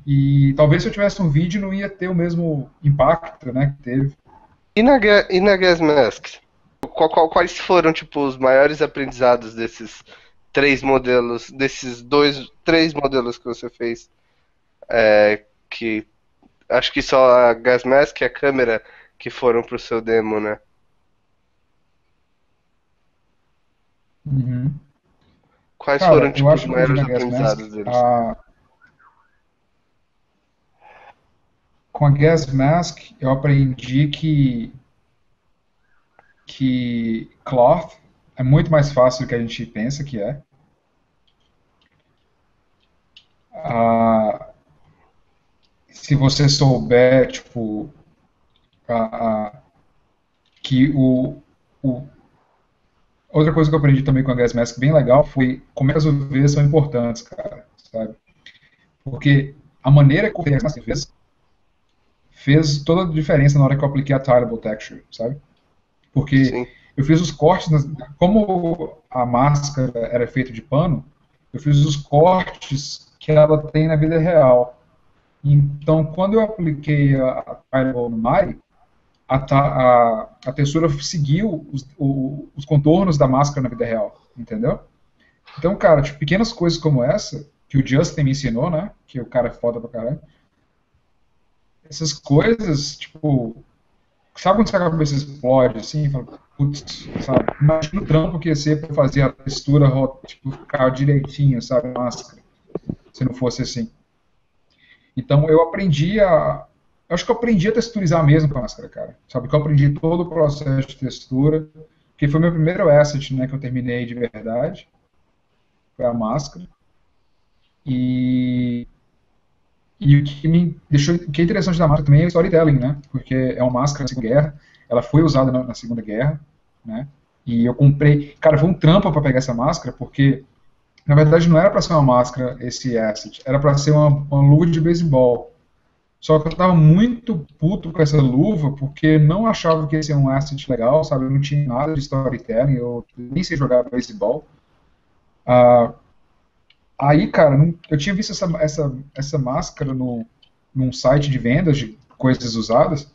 e talvez se eu tivesse um vídeo não ia ter o mesmo impacto, né, que teve. E na Gas Mask? Quais foram, tipo, os maiores aprendizados desses três modelos, três modelos que você fez? Que acho que só a Gas Mask e a câmera que foram pro seu demo, né? Uhum. Quais foram, Cara, eu tipo, os acho que eu aprendi maiores na Gas Mask, aprendizados deles? com a Gas Mask eu aprendi que cloth é muito mais fácil do que a gente pensa que é. Ah, se você souber, tipo, ah, ah, que o- outra coisa que eu aprendi também com a Gas Mask bem legal foi como é que as UVs são importantes, cara, sabe? Porque a maneira que a Gas Mask fez toda a diferença na hora que eu apliquei a Tileable Texture, sabe? Porque Sim. eu fiz os cortes, como a máscara era feita de pano, eu fiz os cortes que ela tem na vida real. Então, quando eu apliquei a Firewall no Mari, a textura seguiu os contornos da máscara na vida real, entendeu? Então, cara, tipo, pequenas coisas como essa, que o Justin me ensinou, né, que o cara é foda pra caralho, essas coisas, tipo, sabe quando a cabeça explode, assim, fala, putz, sabe? Imagina o trampo que ia ser pra fazer a textura, tipo, ficar direitinho, sabe, a máscara, se não fosse assim. Então eu aprendi a. Eu acho que eu aprendi a texturizar mesmo com a máscara, cara. Sabe que eu aprendi todo o processo de textura, que foi meu primeiro asset, né, que eu terminei de verdade, foi a máscara. E, e o que me deixou, o que é interessante da máscara também é o storytelling, né? Porque é uma máscara da Segunda Guerra, ela foi usada na Segunda Guerra, né? E eu comprei, cara, foi um trampo para pegar essa máscara, porque na verdade não era para ser uma máscara esse asset, era para ser uma luva de beisebol. Só que eu tava muito puto com essa luva, porque não achava que ia ser um asset legal, sabe? Eu não tinha nada de storytelling, eu nem sei jogar beisebol. Ah, aí, cara, eu tinha visto essa máscara num site de vendas de coisas usadas,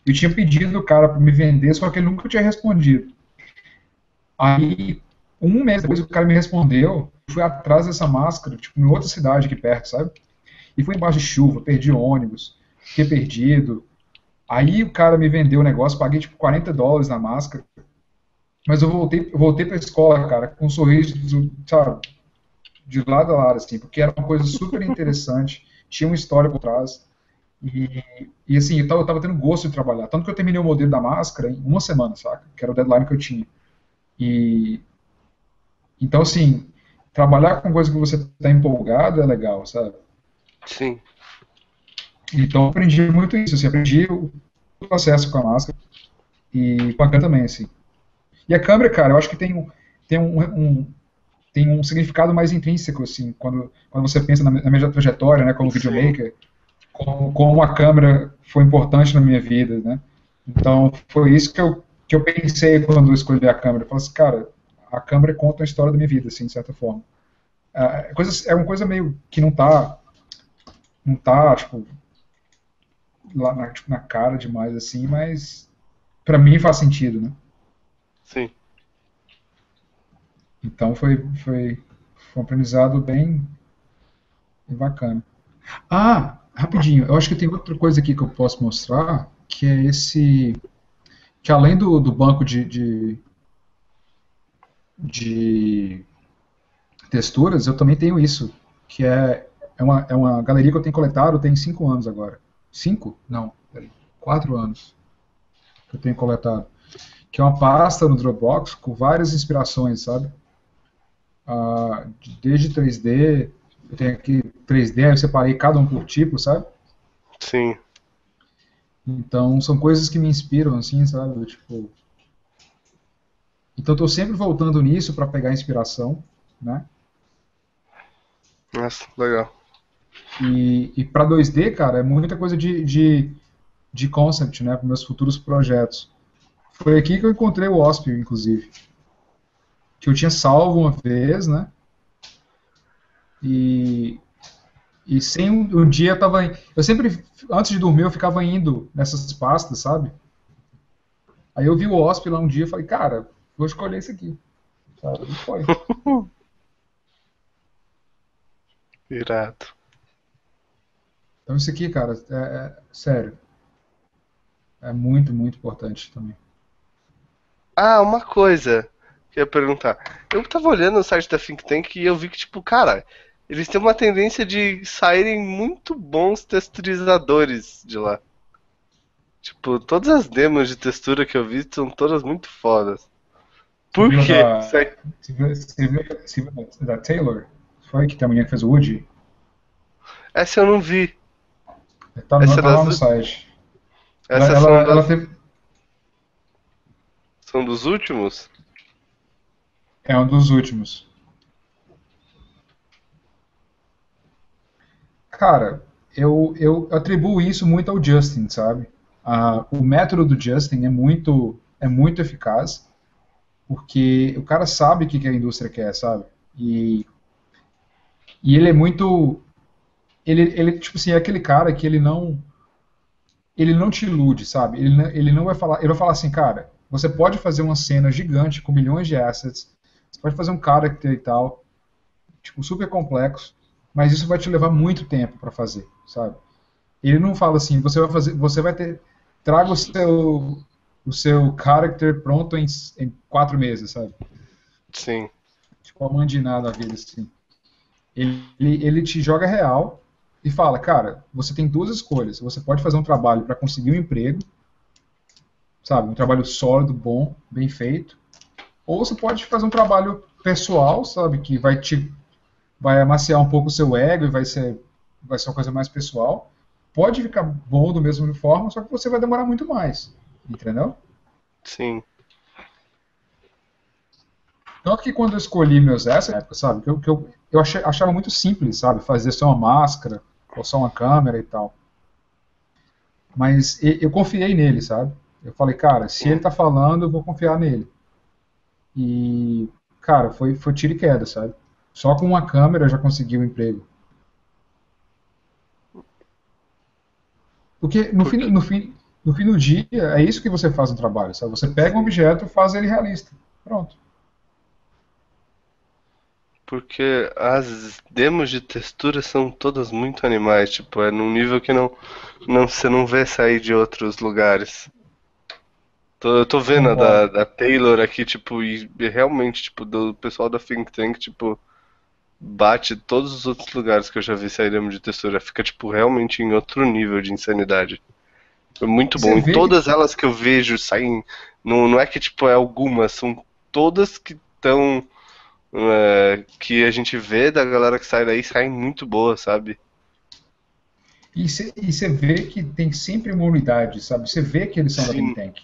eu tinha pedido o cara para me vender, só que ele nunca tinha respondido. Aí, um mês depois, o cara me respondeu, fui atrás dessa máscara, tipo, em outra cidade aqui perto, sabe? E fui embaixo de chuva, perdi ônibus, fiquei perdido. Aí o cara me vendeu o negócio, paguei tipo $40 na máscara, mas eu voltei pra escola, cara, com um sorriso, sabe, de lado a lado, assim, porque era uma coisa super interessante, tinha uma história por trás, e assim, eu tava tendo gosto de trabalhar, tanto que eu terminei o modelo da máscara em uma semana, saca, que era o deadline que eu tinha. E, então, assim, trabalhar com coisa que você tá empolgado é legal, sabe? Sim. Então, eu aprendi muito isso, assim, aprendi o processo com a máscara, e com a câmera também, assim. E a câmera, cara, eu acho que tem tem um significado mais intrínseco, assim, quando você pensa na minha trajetória, né, como videomaker, como a câmera foi importante na minha vida, né? Então, foi isso que eu pensei quando eu escolhi a câmera. Eu falei assim, cara, a câmera conta a história da minha vida, assim, de certa forma. É uma coisa meio que não tá, tipo, lá tipo, na cara demais, assim, mas pra mim faz sentido, né? Sim. Então foi um aprendizado bem bacana. Ah, rapidinho, eu acho que tem outra coisa aqui que eu posso mostrar, que é que além do banco de texturas, eu também tenho isso, que é uma galeria que eu tenho coletado tem 5 anos agora. 5? Não, peraí, 4 anos que eu tenho coletado. Que é uma pasta no Dropbox com várias inspirações, sabe? Desde 3D, eu tenho aqui 3D, eu separei cada um por tipo, sabe? Sim. Então são coisas que me inspiram, assim, sabe? Tipo, então eu tô sempre voltando nisso para pegar inspiração, né? Nossa, legal. E para 2D, cara, é muita coisa de concept, né? Para meus futuros projetos. Foi aqui que eu encontrei o Ospio, inclusive. Que eu tinha salvo uma vez, né? E, e sem um dia eu tava. Eu sempre, antes de dormir, eu ficava indo nessas pastas, sabe? Aí eu vi o Ospio lá um dia e falei, cara, vou escolher esse aqui. Sabe? E foi. Irado. Então isso aqui, cara, sério. É muito, muito importante também. Ah, uma coisa que eu ia perguntar. Eu tava olhando o site da Think Tank e eu vi que, tipo, cara, eles têm uma tendência de saírem muito bons texturizadores de lá. Tipo, todas as demos de textura que eu vi são todas muito fodas. Você Por viu quê? você viu da Taylor? Foi que tem a menina que fez o Woody? Essa eu não vi. Tá, Essa é tá lá das. no site. Essas são Ela das. teve. São dos últimos? É um dos últimos. Cara, eu atribuo isso muito ao Justin, sabe? O método do Justin é muito eficaz, porque o cara sabe o que a indústria quer, sabe? E, e ele é muito. Ele, tipo assim, é aquele cara que ele não te ilude, sabe? Ele não vai falar. Ele vai falar assim, cara, você pode fazer uma cena gigante com milhões de assets, você pode fazer um character e tal, tipo, super complexo, mas isso vai te levar muito tempo para fazer, sabe? Ele não fala assim, você vai ter, traga o seu character pronto em 4 meses, sabe? Sim. Tipo, a mandinar da vida, assim. Ele te joga real e fala, cara, você tem duas escolhas. Você pode fazer um trabalho para conseguir um emprego, sabe? Um trabalho sólido, bom, bem feito. Ou você pode fazer um trabalho pessoal, sabe? Que vai amaciar um pouco o seu ego e vai ser uma coisa mais pessoal. Pode ficar bom do mesmo forma, só que você vai demorar muito mais. Entendeu? Sim. Tanto que quando eu escolhi meus assets, sabe? Eu achava muito simples, sabe? Fazer só uma máscara, ou só uma câmera e tal. Mas eu confiei nele, sabe? Eu falei, cara, se ele tá falando, eu vou confiar nele. E, cara, foi tiro e queda, sabe? Só com uma câmera eu já consegui o emprego. Porque no fim do dia, é isso que você faz no trabalho, sabe? Você pega um objeto e faz ele realista. Pronto. Porque as demos de textura são todas muito animais, tipo, é num nível que você não vê sair de outros lugares. Eu tô vendo a Concordo. da Taylor aqui, tipo, e realmente, tipo, do pessoal da Think Tank, tipo, bate todos os outros lugares que eu já vi sair demo de textura. Fica, tipo, realmente em outro nível de insanidade. É muito E você bom. E vê que todas elas que eu vejo saem. Não é que, tipo, é algumas, são todas que estão. Que a gente vê da galera que sai daí saem muito boas, sabe? E você vê que tem sempre uma unidade, sabe? Você vê que eles são da Think Sim, Tank.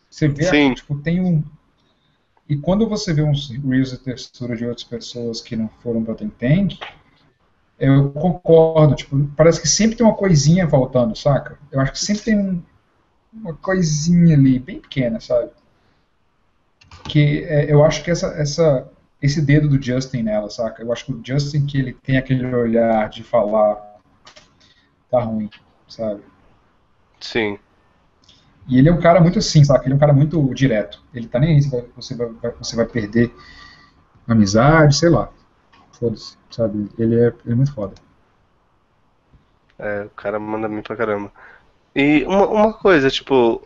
Você vê, sim, tipo, tem um. E quando você vê uns reels de textura de outras pessoas que não foram pra Think Tank, Eu concordo, tipo, parece que sempre tem uma coisinha voltando, saca? Eu acho que sempre tem uma coisinha ali, bem pequena, sabe? Eu acho que esse dedo do Justin nela, saca? Eu acho que o Justin que ele tem aquele olhar de falar tá ruim, sabe? Sim. E ele é um cara muito assim, saca? Ele é um cara muito direto. Ele tá nem aí se você vai perder amizade, sei lá. Foda-se, sabe? Ele é muito foda. O cara manda bem pra caramba. E uma coisa, tipo,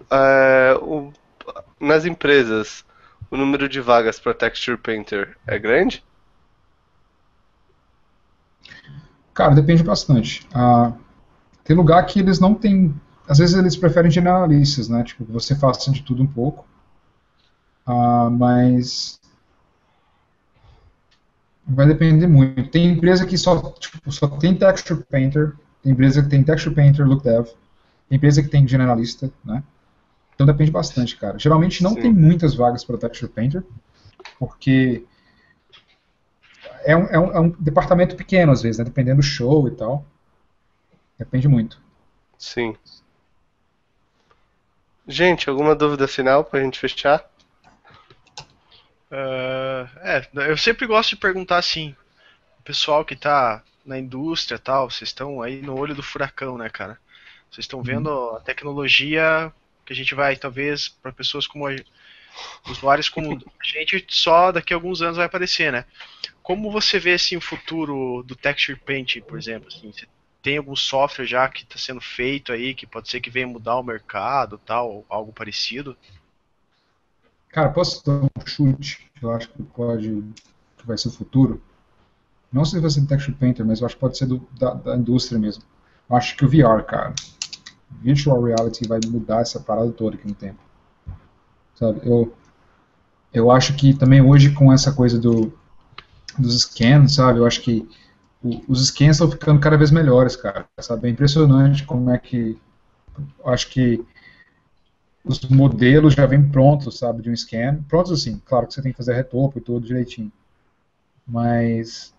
nas empresas, o número de vagas para Texture Painter é grande? Cara, depende bastante. Tem lugar que eles não têm. Às vezes eles preferem generalistas, né? Tipo, que você faça de tudo um pouco. Mas vai depender muito. Tem empresa que só tem Texture Painter, tem empresa que tem Texture Painter, Look Dev, tem empresa que tem generalista, né? Então depende bastante, cara. Geralmente não tem Sim. muitas vagas para Texture Painter, porque é um departamento pequeno às vezes, né? Dependendo do show e tal. Depende muito. Sim. Gente, alguma dúvida final pra gente fechar? Eu sempre gosto de perguntar assim, o pessoal que tá na indústria e tal, vocês estão aí no olho do furacão, né, cara? Vocês estão vendo a tecnologia que a gente vai, talvez, para pessoas como usuários como a gente, só daqui a alguns anos vai aparecer, né? Como você vê assim o futuro do Texture Paint, por exemplo? Assim, você tem algum software já que está sendo feito aí que pode ser que venha mudar o mercado, tal, algo parecido? Cara, posso dar um chute? Eu acho que vai ser o futuro. Não sei se vai ser do Texture Painter, mas eu acho que pode ser da indústria mesmo. Eu acho que o VR, cara, Virtual Reality vai mudar essa parada toda aqui no tempo. Sabe? Eu acho que também hoje com essa coisa dos scans, sabe? Eu acho que os scans estão ficando cada vez melhores, cara. Sabe? É impressionante como é que. Eu acho que os modelos já vêm prontos, sabe? De um scan. Prontos assim, claro que você tem que fazer retopo e tudo direitinho. Mas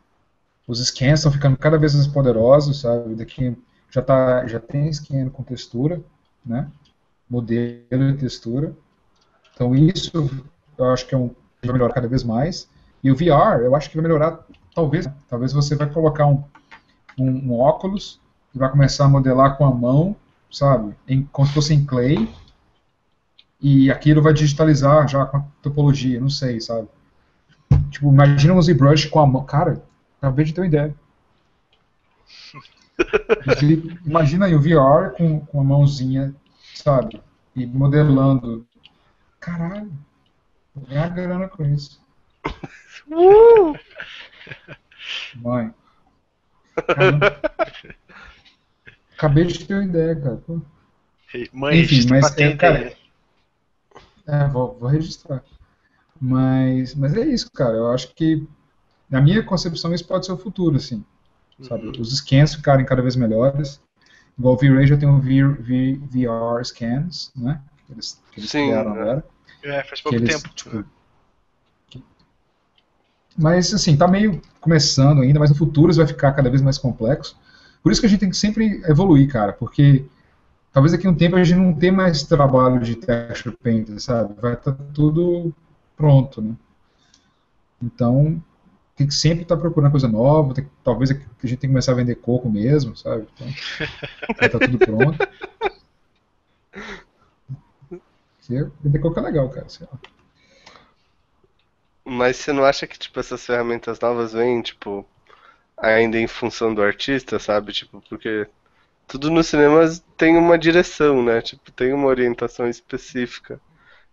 os scans estão ficando cada vez mais poderosos, sabe? Daqui já tem scan com textura, né? Modelo e textura. Então isso eu acho que vai melhorar cada vez mais. E o VR, eu acho que vai melhorar, talvez, né? Talvez você vai colocar um óculos e vai começar a modelar com a mão, sabe? Como se fosse em clay, e aquilo vai digitalizar já com a topologia, não sei, sabe? Tipo, imagina um ZBrush com a mão. Cara, acabei de ter uma ideia. Imagina aí o VR com a mãozinha, sabe? E modelando. Caralho, vou ganhar grana com isso. Mãe, caramba, acabei de ter uma ideia, cara. Pô. Mãe, Enfim, registra mas, patente aí, né? cara, vou registrar. Mas é isso, cara. Eu acho que, na minha concepção, isso pode ser o futuro, assim. Sabe? Os scans ficarem cada vez melhores. Igual o V-Ray já tem o VR scans, né? Que eles Sim, criaram agora. Faz Que pouco eles, tempo. tipo, mas, assim, tá meio começando ainda, mas no futuro isso vai ficar cada vez mais complexo. Por isso que a gente tem que sempre evoluir, cara, porque talvez daqui a um tempo a gente não tenha mais trabalho de texture painter, sabe? Vai estar tudo pronto, né? Então, tem que sempre estar procurando coisa nova, talvez a gente tenha que começar a vender coco mesmo, sabe? Então, vai estar tudo pronto. Vender coco é legal, cara, sei lá. Mas você não acha que, tipo, essas ferramentas novas vêm, tipo, ainda em função do artista, sabe? Tipo, porque tudo no cinema tem uma direção, né? Tipo, tem uma orientação específica.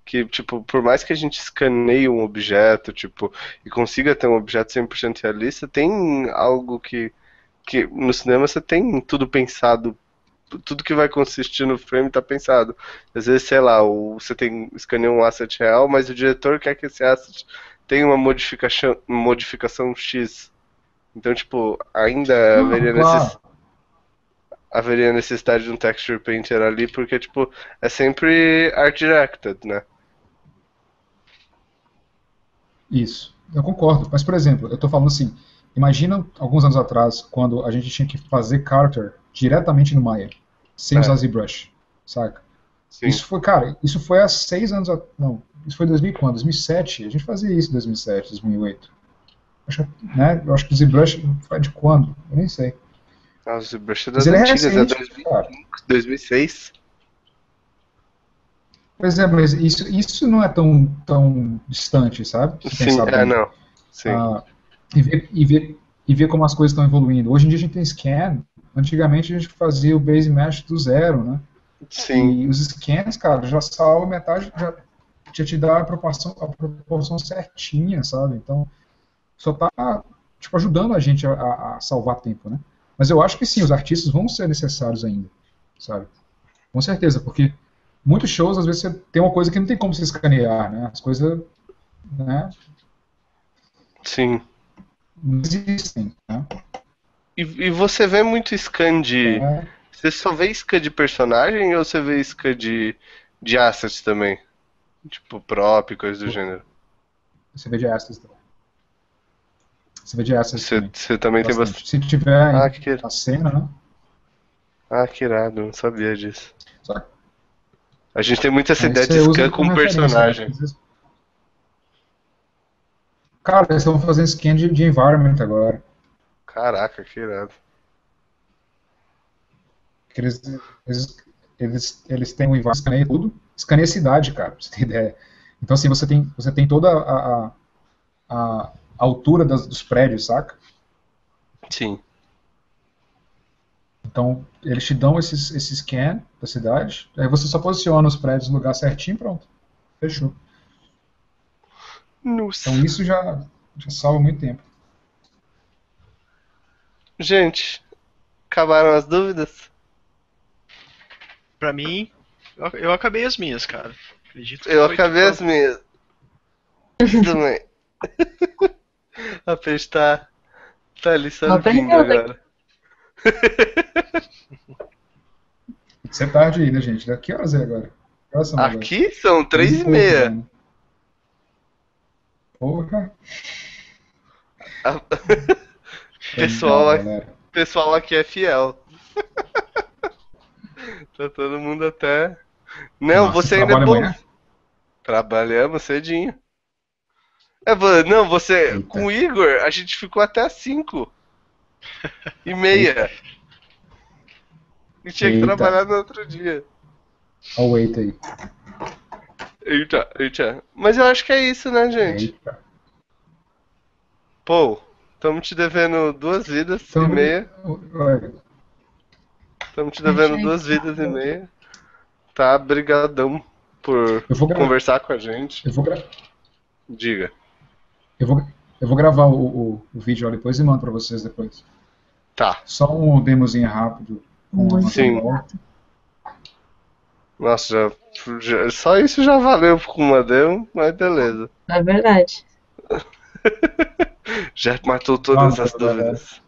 Que, tipo, por mais que a gente escaneie um objeto, tipo, e consiga ter um objeto 100% realista, tem algo que no cinema você tem tudo pensado, tudo que vai consistir no frame tá pensado. Às vezes, sei lá, você tem escaneia um asset real, mas o diretor quer que esse asset tenha uma modificação X. Então, tipo, ainda Não, claro. haveria necessidade de um texture painter ali, porque, tipo, é sempre art directed, né? Isso, eu concordo. Mas, por exemplo, eu estou falando assim, Imagina alguns anos atrás, quando a gente tinha que fazer character diretamente no Maya, sem usar ZBrush, saca? Sim. Isso foi, cara, isso foi há 6 anos atrás. Não, isso foi em 2000 quando? 2007. A gente fazia isso em 2007, 2008. Né? Eu acho que o ZBrush foi de quando? Eu nem sei. Ah, o ZBrush é Mas das ele é antigas, é recente, 2005, cara. 2006. Pois é, mas isso não é tão distante, sabe? Se Sim, pensar bem. não. Sim. E ver como as coisas estão evoluindo. Hoje em dia a gente tem scan. Antigamente a gente fazia o base mesh do zero, né? Sim. E os scans, cara, já salva metade, já te dá a proporção certinha, sabe? Então, só tá, tipo, ajudando a gente a salvar tempo, né? Mas eu acho que sim, os artistas vão ser necessários ainda, sabe? Com certeza, porque muitos shows, às vezes, você tem uma coisa que não tem como você escanear, né? As coisas, né, Sim. não existem, né? E você vê muito scan de. Então, Você só vê scan de personagem ou você vê scan de assets também? Tipo, prop, coisa do gênero. você vê de assets também. Você vê de assets também. Você também tem Bastante. bastante. Se tiver Ah, que a cena, né? Ah, que irado, não sabia disso. Só- A gente tem muita essa Aí ideia de você usa scan ele com como referência, né? personagem. Às vezes- Cara, eles estão fazendo scan de environment agora. Caraca, que irado. Que eles têm um environment, escaneia tudo, escaneia a cidade, cara, pra você ter ideia. Então, assim, você tem toda a altura dos prédios, saca? Sim. Então, eles te dão esse scan da cidade, aí você só posiciona os prédios no lugar certinho e pronto. Fechou. Nossa. Então, isso já salva muito tempo. Gente, acabaram as dúvidas? Pra mim, eu acabei as minhas, cara. Acredito que Eu foi acabei tudo. as minhas. Também. A peixe tá ali só Uma vindo pergunta. agora. Isso é tarde aí, né, gente? Que horas é agora? Que horas são agora? Aqui são 3 e pouco, 3h30. né? Porra. Pessoal, Legal, galera. pessoal aqui é fiel. Tá todo mundo até. Não, Nossa, você ainda é trabalha bom. amanhã? Trabalhamos cedinho. Não, você. Eita. Com o Igor, a gente ficou até às 5h30. E tinha que Eita. trabalhar no outro dia. Olha o wait aí. Eita. Mas eu acho que é isso, né, gente? Eita. Pô, estamos te devendo 2 vidas Então, e meia. olha, Estamos te devendo Achei 2 vidas e meia. Tá, brigadão por eu vou, conversar com a gente. eu vou, gra- Diga. eu vou gravar o vídeo lá depois e mando pra vocês depois. Tá. Só um demozinho rápido. Sim. Nossa, só isso já valeu com uma demo, mas beleza. É verdade. Já matou todas Vamos, as galera. dúvidas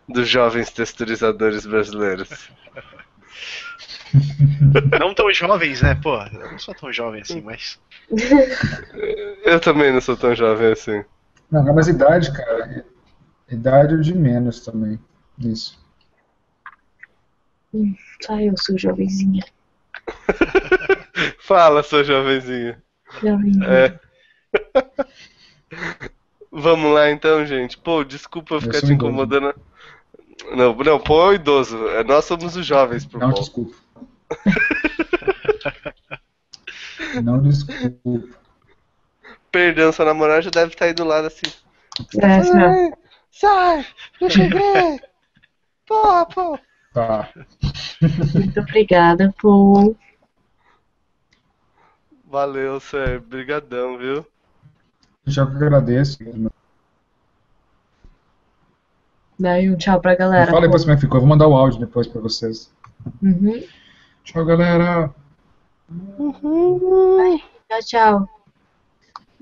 dos jovens texturizadores brasileiros. Não tão jovens, né? Pô, eu não sou tão jovem assim, mas. Eu também não sou tão jovem assim. Não, mas idade, cara. Idade é de menos também. Isso. Só eu sou jovenzinha. Fala, sua jovenzinha. Jovenzinha. É. Vamos lá então, gente. Pô, desculpa eu ficar sou te idoso. incomodando. Não, pô, idoso. Nós somos os jovens, por Não, favor. desculpa. Não, desculpa. Perdão, sua namorada já deve estar aí do lado assim. Não. Sai! Eu cheguei! Porra, pô! Tá. Muito obrigada por. Valeu, Sérgio. Brigadão, viu? Já que eu agradeço. Daí um tchau pra Me galera. fala depois como é que ficou. Eu vou mandar o áudio depois pra vocês. Uhum. Tchau, galera. Tchau, tchau.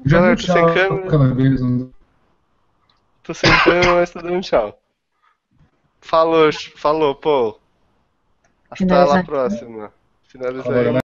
Já Galera, dei tô sem tchau câmera. aquela vez. Não... Tô sem câmera, mas tô dando tchau. Falou, pô. Hasta Finaliza la aqui. próxima. Finaliza Falou, aí. galera.